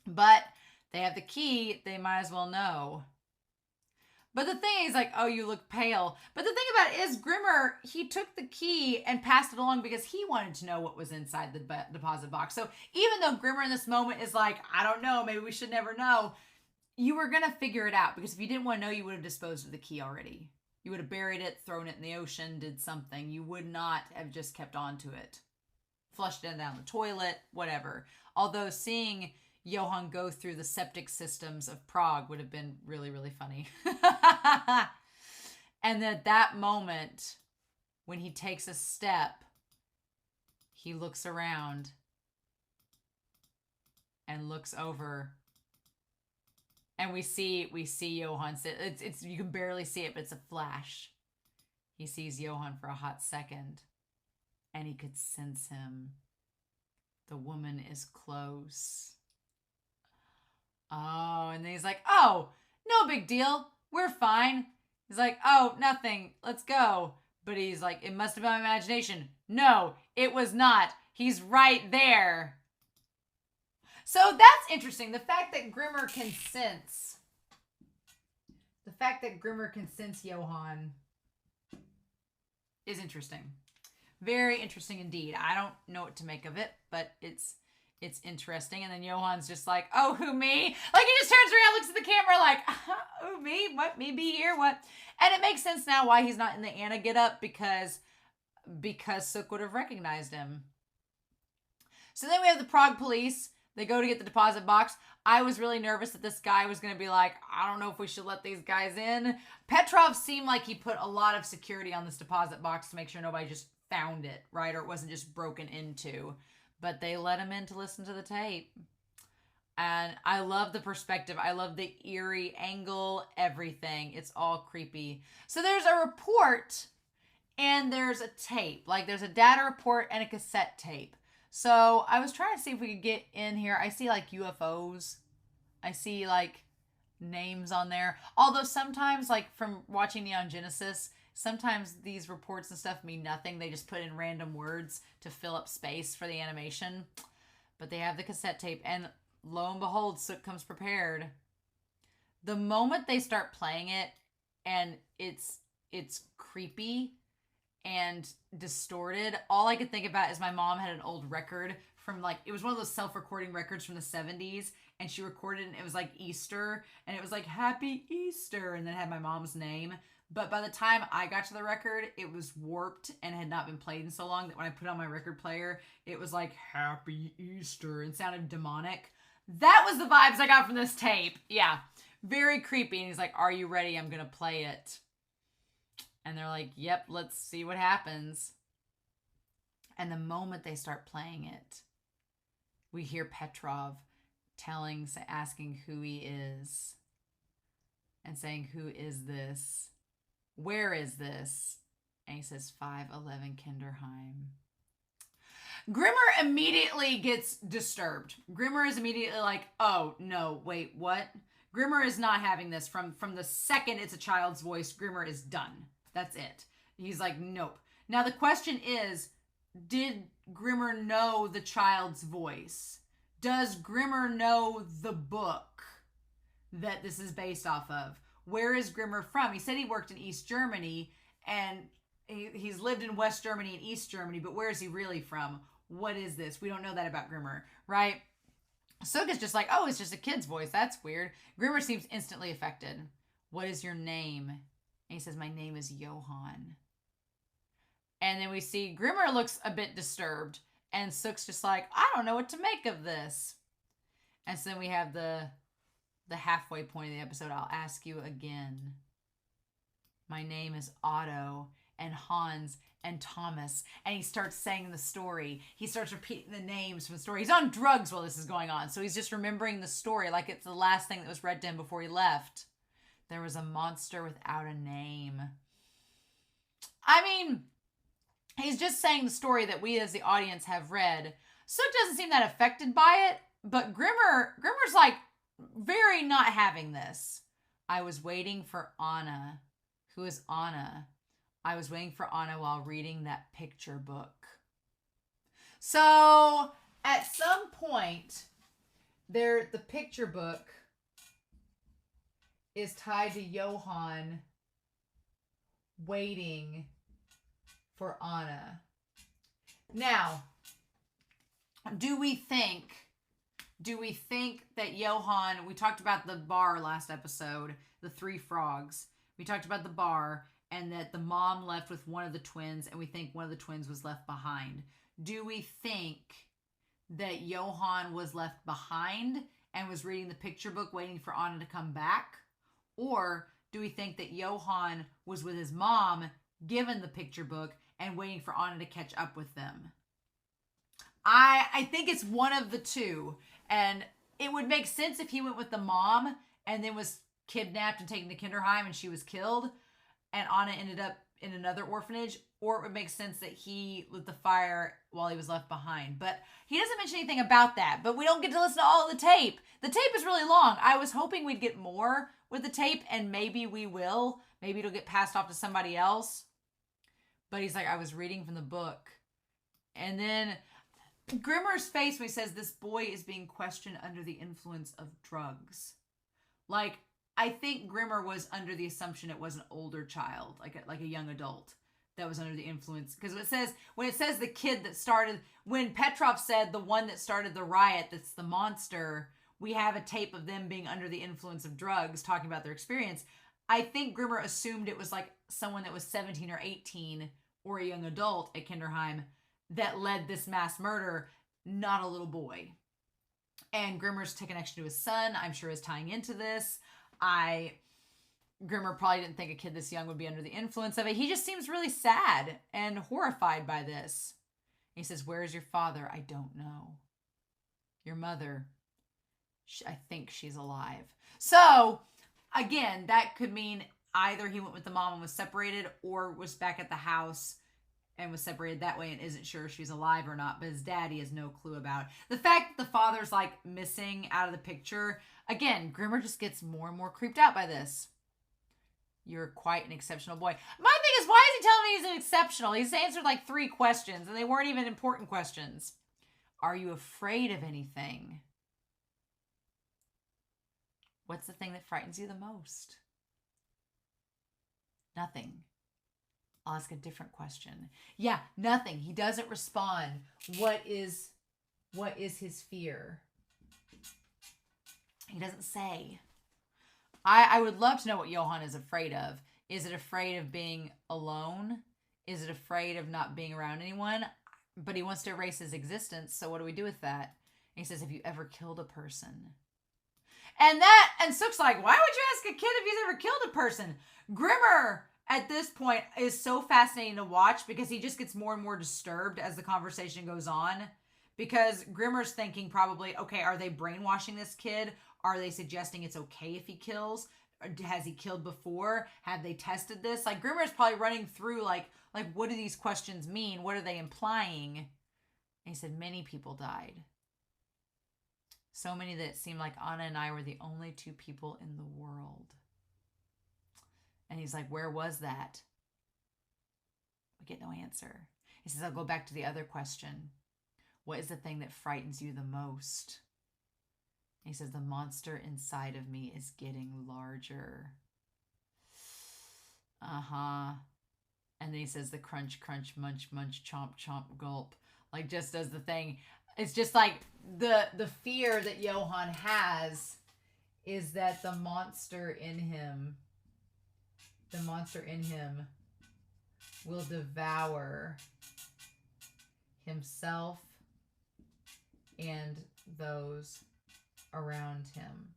But they have the key. They might as well know. But the thing is like, oh, you look pale. But the thing about it is Grimmer, he took the key and passed it along because he wanted to know what was inside the deposit box. So even though Grimmer in this moment is like, I don't know, maybe we should never know, you were going to figure it out, because if you didn't want to know, you would have disposed of the key already. You would have buried it, thrown it in the ocean, did something. You would not have just kept on to it. Flushed it down the toilet, whatever. Although seeing Johan go through the septic systems of Prague would have been really, really funny. And at that moment, when he takes a step, he looks around and looks over. And we see Johan sit. It's you can barely see it, but it's a flash. He sees Johan for a hot second, and he could sense him. The woman is close. Oh, and then he's like, oh, no big deal. We're fine. He's like, oh, nothing. Let's go. But he's like, it must have been my imagination. No, it was not. He's right there. So that's interesting. The fact that Grimmer can sense. The fact that Grimmer can sense Johan is interesting. Very interesting indeed. I don't know what to make of it, but it's interesting. And then Johan's just like, oh, who, me? Like, he just turns around, looks at the camera like, who, me? What, me be here? What? And it makes sense now why he's not in the Anna getup, because Sook would have recognized him. So then we have the Prague police. They go to get the deposit box. I was really nervous that this guy was going to be like, I don't know if we should let these guys in. Petrov seemed like he put a lot of security on this deposit box to make sure nobody just found it, right? Or it wasn't just broken into. But they let him in to listen to the tape. And I love the perspective. I love the eerie angle, everything. It's all creepy. So there's a report and there's a tape. Like, there's a data report and a cassette tape. So I was trying to see if we could get in here. I see like UFOs I see like names on there. Although sometimes, like from watching Neon Genesis, sometimes these reports and stuff mean nothing. They just put in random words to fill up space for the animation. But they have the cassette tape, and lo and behold, Sook comes prepared. The moment they start playing it, and it's creepy and distorted, all I could think about is my mom had an old record from like, it was one of those self-recording records from the 70s, and she recorded it, and it was like Easter, and it was like Happy Easter, and then it had my mom's name. But by the time I got to the record, it was warped and had not been played in so long that when I put on my record player, it was like Happy Easter and sounded demonic. That was the vibes I got from this tape. Yeah, very creepy. And he's like, are you ready? I'm going to play it. And they're like, yep, let's see what happens. And the moment they start playing it, we hear Petrov asking who he is and saying, who is this? Where is this? And he says, 511 Kinderheim. Grimmer immediately gets disturbed. Grimmer is immediately like, oh, no, wait, what? Grimmer is not having this. From the second it's a child's voice, Grimmer is done. That's it. He's like, nope. Now the question is, did Grimmer know the child's voice? Does Grimmer know the book that this is based off of? Where is Grimmer from? He said he worked in East Germany, and he's lived in West Germany and East Germany, but where is he really from? What is this? We don't know that about Grimmer, right? Sook is just like, oh, it's just a kid's voice. That's weird. Grimmer seems instantly affected. What is your name? And he says, my name is Johann. And then we see Grimmer looks a bit disturbed, and Sook's just like, I don't know what to make of this. And so then we have the halfway point of the episode. I'll ask you again. My name is Otto and Hans and Thomas. And he starts saying the story. He starts repeating the names from the story. He's on drugs while this is going on. So he's just remembering the story like it's the last thing that was read to him before he left. There was a monster without a name. I mean, he's just saying the story that we as the audience have read. Sook doesn't seem that affected by it. But Grimmer's like, very not having this. I was waiting for Anna. Who is Anna? I was waiting for Anna while reading that picture book. So at some point, the picture book is tied to Johann waiting for Anna. Now, do we think that Johann, we talked about the bar last episode, the three frogs. We talked about the bar and that the mom left with one of the twins, and we think one of the twins was left behind. Do we think that Johann was left behind and was reading the picture book waiting for Anna to come back? Or do we think that Johann was with his mom given the picture book and waiting for Anna to catch up with them? I think it's one of the two. And it would make sense if he went with the mom and then was kidnapped and taken to Kinderheim and she was killed and Anna ended up in another orphanage. Or it would make sense that he lit the fire while he was left behind. But he doesn't mention anything about that. But we don't get to listen to all of the tape. The tape is really long. I was hoping we'd get more with the tape, and maybe we will. Maybe it'll get passed off to somebody else. But he's like, I was reading from the book. And then Grimmer's face when he says this boy is being questioned under the influence of drugs. Like, I think Grimmer was under the assumption it was an older child, like a young adult that was under the influence. Because when it says the kid that started, when Petrov said the one that started the riot, that's the monster, we have a tape of them being under the influence of drugs, talking about their experience. I think Grimmer assumed it was like someone that was 17 or 18 or a young adult at Kinderheim that led this mass murder, not a little boy. And Grimmer's connection to his son, I'm sure, is tying into this. Grimmer probably didn't think a kid this young would be under the influence of it. He just seems really sad and horrified by this. He says, where is your father? I don't know. Your mother, I think she's alive. So, again, that could mean either he went with the mom and was separated or was back at the house and was separated that way and isn't sure if she's alive or not, but his daddy has no clue about the fact that the father's like missing out of the picture. Again, Grimmer just gets more and more creeped out by this. You're quite an exceptional boy. My thing is, why is he telling me he's an exceptional? He's answered like 3 questions and they weren't even important questions. Are you afraid of anything? What's the thing that frightens you the most? Nothing. I'll ask a different question. Yeah, nothing. He doesn't respond. What is his fear? He doesn't say. I would love to know what Johan is afraid of. Is it afraid of being alone? Is it afraid of not being around anyone? But he wants to erase his existence, so what do we do with that? And he says, have you ever killed a person? And Sook's like, why would you ask a kid if he's ever killed a person? Grimmer, at this point, is so fascinating to watch because he just gets more and more disturbed as the conversation goes on. Because Grimmer's thinking probably, okay, are they brainwashing this kid? Are they suggesting it's okay if he kills? Or has he killed before? Have they tested this? Like, Grimmer's probably running through, like, what do these questions mean? What are they implying? And he said, many people died. So many that it seemed like Anna and I were the only 2 people in the world. And he's like, where was that? We get no answer. He says, I'll go back to the other question. What is the thing that frightens you the most? He says, the monster inside of me is getting larger. Uh-huh. And then he says, the crunch, crunch, munch, munch, chomp, chomp, gulp. Like, just does the thing. It's just like the fear that Johan has is that the monster in him will devour himself and those around him.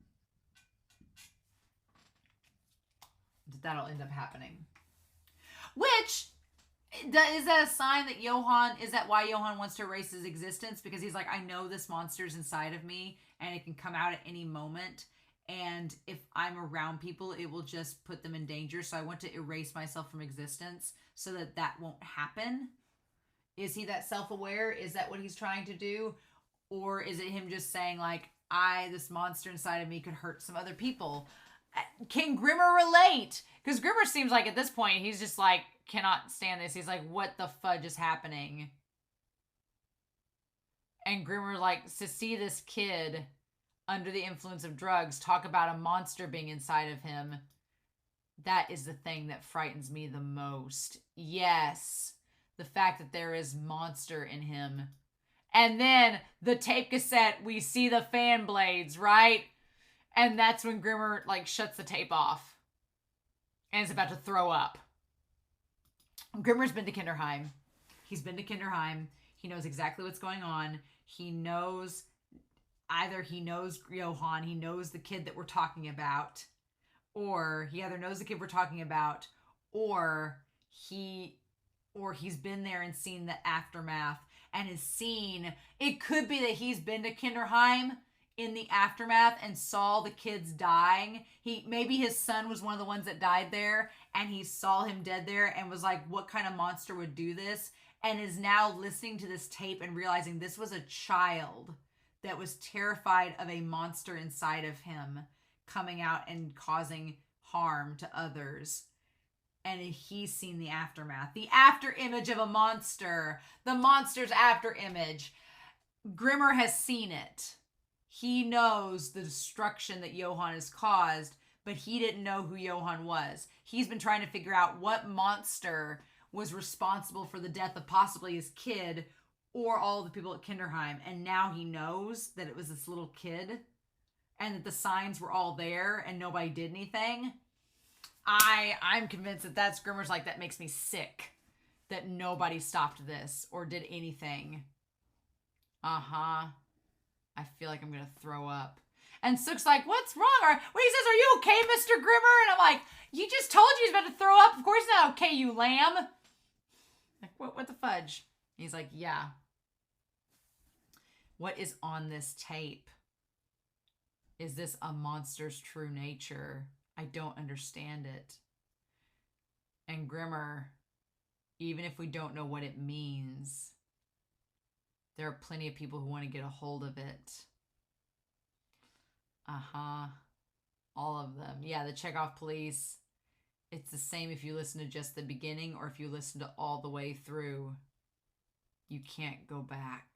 That'll end up happening. Which, is that a sign that is that why Johan wants to erase his existence? Because he's like, I know this monster's inside of me and it can come out at any moment. And if I'm around people, it will just put them in danger. So I want to erase myself from existence so that that won't happen. Is he that self-aware? Is that what he's trying to do? Or is it him just saying like, this monster inside of me could hurt some other people? Can Grimmer relate? Because Grimmer seems like at this point, he's just like, cannot stand this. He's like, what the fudge is happening? And Grimmer like, to see this kid under the influence of drugs talk about a monster being inside of him, that is the thing that frightens me the most. Yes, the fact that there is monster in him. And then the tape cassette, we see the fan blades, right? And that's when Grimmer like shuts the tape off and is about to throw up. Grimmer's been to Kinderheim. He's been to Kinderheim. He knows exactly what's going on. He knows, either he knows Johan, he knows the kid that we're talking about, or he either knows the kid we're talking about, or he's been there and seen the aftermath and has seen, it could be that he's been to Kinderheim in the aftermath and saw the kids dying. Maybe his son was one of the ones that died there and he saw him dead there and was like, what kind of monster would do this? And is now listening to this tape and realizing this was a child that was terrified of a monster inside of him coming out and causing harm to others. And he's seen the aftermath, the after image of a monster, the monster's after image. Grimmer has seen it. He knows the destruction that Johan has caused, but he didn't know who Johan was. He's been trying to figure out what monster was responsible for the death of possibly his kid or all the people at Kinderheim. And now he knows that it was this little kid and that the signs were all there and nobody did anything. I'm convinced that that's Grimmer's like, that makes me sick that nobody stopped this or did anything. Uh-huh. I feel like I'm going to throw up. And Sook's like, what's wrong? He says, are you okay, Mr. Grimmer? And I'm like, you just told you he's about to throw up. Of course not okay, you lamb. Like, what the fudge? He's like, yeah. What is on this tape? Is this a monster's true nature? I don't understand it. And Grimmer even if we don't know what it means, there are plenty of people who want to get a hold of it. All of them. Yeah, the Chekhov police. It's the same if you listen to just the beginning or if you listen to all the way through. You can't go back.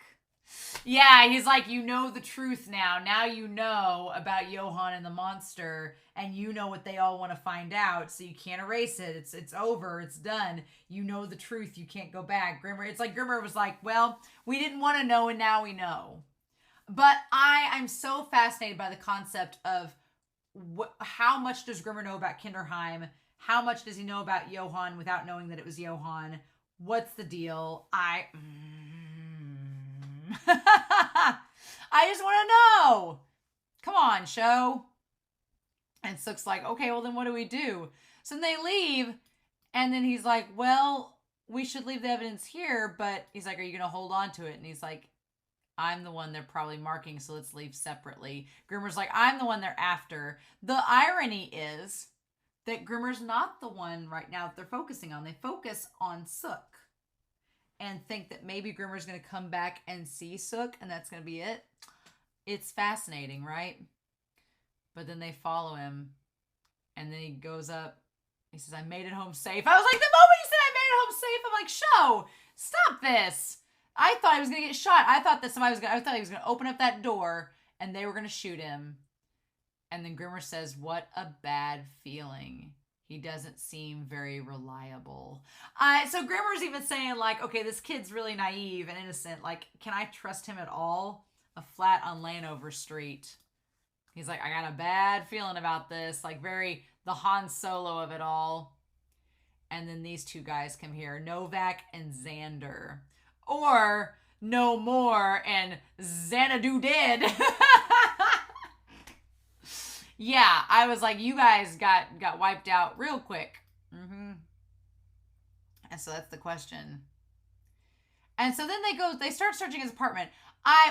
Yeah, he's like, you know the truth now. Now you know about Johann and the monster, and you know what they all want to find out, so you can't erase it. It's over. It's done. You know the truth. You can't go back. Grimmer, it's like Grimmer was like, well, we didn't want to know, and now we know. But I'm so fascinated by the concept of how much does Grimmer know about Kinderheim? How much does he know about Johann without knowing that it was Johann? What's the deal? I just want to know. Come on, show. And Sook's like, okay, well then what do we do? So then they leave, and then he's like, well, we should leave the evidence here, but he's like, are you going to hold on to it? And he's like, I'm the one they're probably marking, so let's leave separately. Grimmer's like, I'm the one they're after. The irony is that Grimmer's not the one right now that they're focusing on. They focus on Sook and think that maybe Grimmer's going to come back and see Sook, and that's going to be it. It's fascinating, right? But then they follow him, and then he goes up. He says, I made it home safe. I was like, the moment he said I made it home safe, I'm like, show, stop this. I thought he was going to get shot. I thought that I thought he was going to open up that door, and they were going to shoot him. And then Grimmer says, what a bad feeling. He doesn't seem very reliable. So Grimmer's even saying, like, okay, this kid's really naive and innocent. Like, can I trust him at all? A flat on Lanover Street. He's like, I got a bad feeling about this. Like, very the Han Solo of it all. And then these two guys come here, Novak and Xander. Or No More and Xanadu Dead. Yeah, I was like, you guys got wiped out real quick. And so that's the question. And so then they start searching his apartment.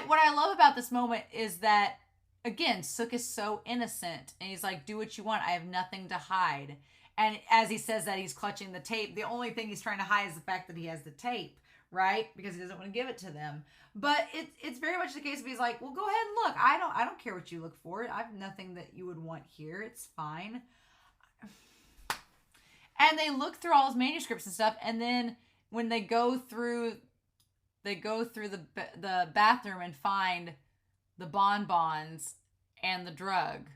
What I love about this moment is that, again, Sook is so innocent. And he's like, do what you want. I have nothing to hide. And as he says that, he's clutching the tape. The only thing he's trying to hide is the fact that he has the tape, right? Because he doesn't want to give it to them. But it's very much the case of he's like, well, go ahead and look. I don't care what you look for. I have nothing that you would want here. It's fine. And they look through all his manuscripts and stuff. And then when they go through the bathroom and find the bonbons and the drug,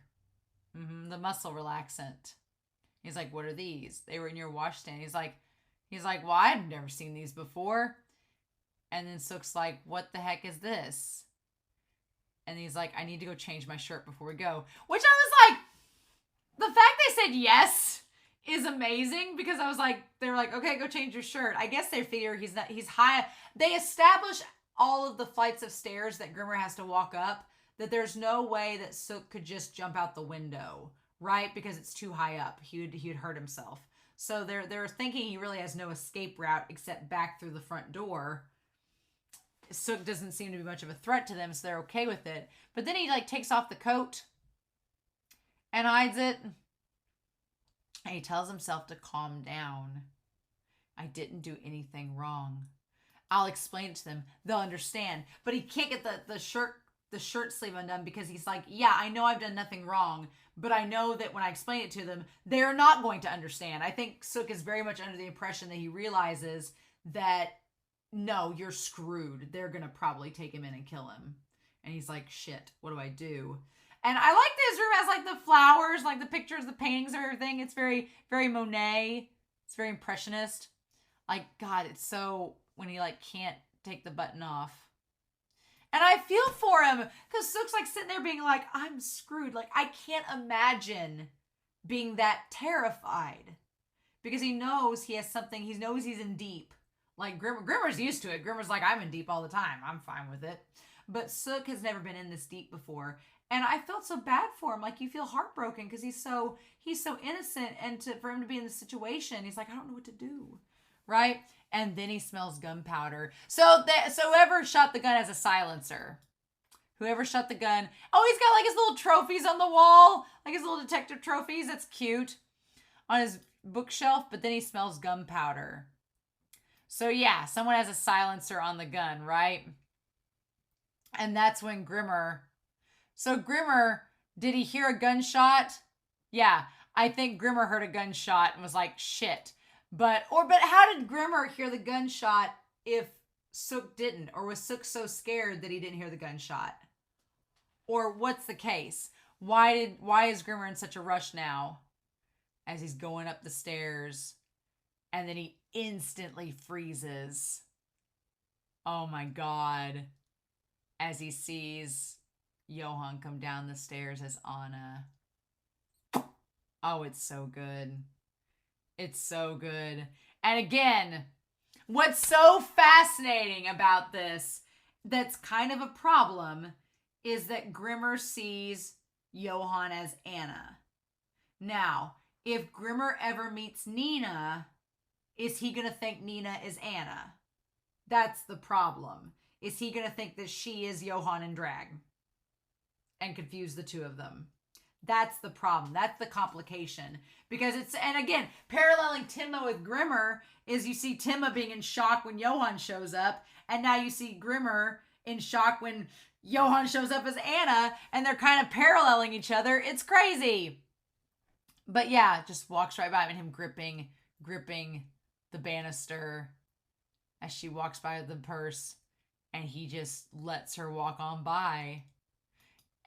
the muscle relaxant. He's like, what are these? They were in your washstand. He's like, well, I've never seen these before. And then Sook's like, what the heck is this? And he's like, I need to go change my shirt before we go. Which I was like, the fact they said yes is amazing, because I was like, they were like, okay, go change your shirt. I guess they figure he's high. They establish all of the flights of stairs that Grimmer has to walk up, that there's no way that Sook could just jump out the window, right? Because it's too high up. He'd hurt himself. So they're thinking he really has no escape route except back through the front door. Sook doesn't seem to be much of a threat to them, so they're okay with it. But then he like takes off the coat and hides it. And he tells himself to calm down. I didn't do anything wrong. I'll explain it to them. They'll understand. But he can't get the shirt sleeve undone, because he's like, yeah, I know I've done nothing wrong, but I know that when I explain it to them, they're not going to understand. I think Sook is very much under the impression that he realizes that, no, you're screwed. They're going to probably take him in and kill him. And he's like, shit, what do I do? And I like this room has like the flowers, like the pictures, the paintings of everything. It's very, very Monet. It's very impressionist. Like, God, it's so, when he like can't take the button off. And I feel for him, because Sook's like sitting there being like, I'm screwed. Like, I can't imagine being that terrified, because he knows he has something. He knows he's in deep. Like, Grimmer's used to it. Grimmer's like, I'm in deep all the time. I'm fine with it. But Sook has never been in this deep before. And I felt so bad for him. Like, you feel heartbroken, because he's so innocent. And for him to be in this situation, he's like, I don't know what to do. Right? And then he smells gunpowder. So whoever shot the gun has a silencer. Whoever shot the gun. Oh, he's got like his little trophies on the wall. Like his little detective trophies. That's cute. On his bookshelf. But then he smells gunpowder. So yeah, someone has a silencer on the gun, right? And that's when Grimmer. So Grimmer, did he hear a gunshot? Yeah, I think Grimmer heard a gunshot and was like, shit. But how did Grimmer hear the gunshot if Sook didn't? Or was Sook so scared that he didn't hear the gunshot? Or what's the case? Why is Grimmer in such a rush now as he's going up the stairs and then he instantly freezes? Oh my God. As he sees Johan come down the stairs as Anna. Oh, it's so good. It's so good. And again, what's so fascinating about this that's kind of a problem is that Grimmer sees Johan as Anna. Now, if Grimmer ever meets Nina, is he going to think Nina is Anna? That's the problem. Is he going to think that she is Johan in drag and confuse the two of them? That's the problem. That's the complication. Because it's, and again, paralleling Timma with Grimmer is you see Timma being in shock when Johan shows up, and now you see Grimmer in shock when Johan shows up as Anna, and they're kind of paralleling each other. It's crazy. But yeah, just walks right by him, and him gripping the banister as she walks by the purse, and he just lets her walk on by.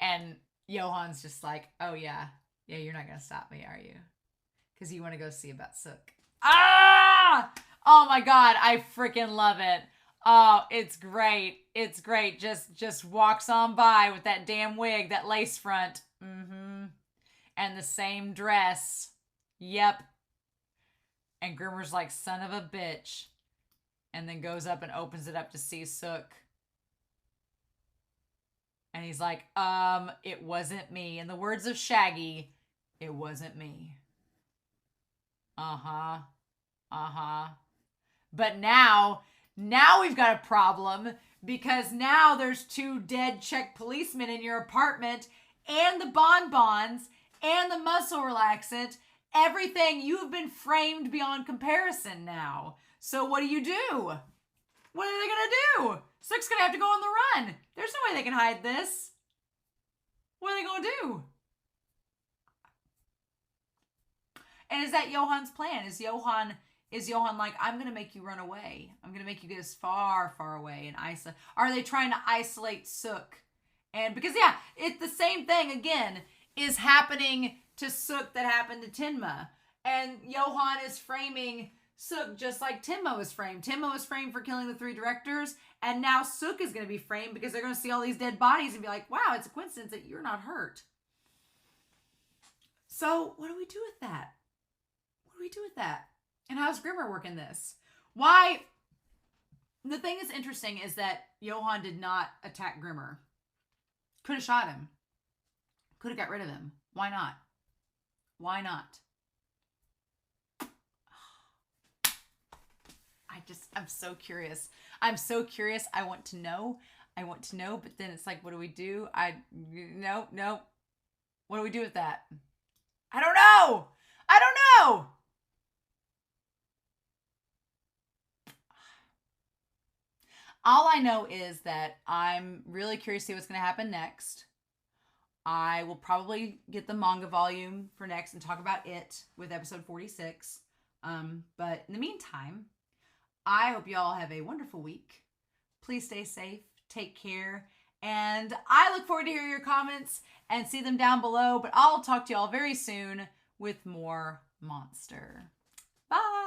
And Johan's just like, oh yeah, you're not going to stop me, are you? Because you want to go see about Sook. Ah! Oh my God, I freaking love it. Oh, it's great. It's great. Just walks on by with that damn wig, that lace front. Mm-hmm. And the same dress. Yep. And Grimmer's like, son of a bitch. And then goes up and opens it up to see Sook. And he's like, it wasn't me. In the words of Shaggy, it wasn't me. Uh-huh. Uh-huh. But now we've got a problem because now there's 2 dead Czech policemen in your apartment and the bonbons and the muscle relaxant. Everything, you have been framed beyond comparison now. So what do? What are they going to do? Sook's going to have to go on the run. There's no way they can hide this. What are they going to do? And is that Johan's plan? Is Johan like, I'm going to make you run away. I'm going to make you get as far, far away and isolate. Are they trying to isolate Sook? And because, yeah, it's the same thing, again, is happening to Sook that happened to Tinma. And Johan is framing Sook just like Timma was framed. Timma was framed for killing the 3 directors, and now Sook is going to be framed because they're going to see all these dead bodies and be like, wow, it's a coincidence that you're not hurt. So what do we do with that? What do we do with that? And how's Grimmer working this? Why? The thing that's interesting is that Johan did not attack Grimmer. Could have shot him. Could have got rid of him. Why not? Why not? I'm so curious. I'm so curious. I want to know. But then it's like, what do we do? No. What do we do with that? I don't know. All I know is that I'm really curious to see what's going to happen next. I will probably get the manga volume for next and talk about it with episode 46. But in the meantime, I hope you all have a wonderful week. Please stay safe, take care, and I look forward to hear your comments and see them down below, but I'll talk to you all very soon with more Monster. Bye!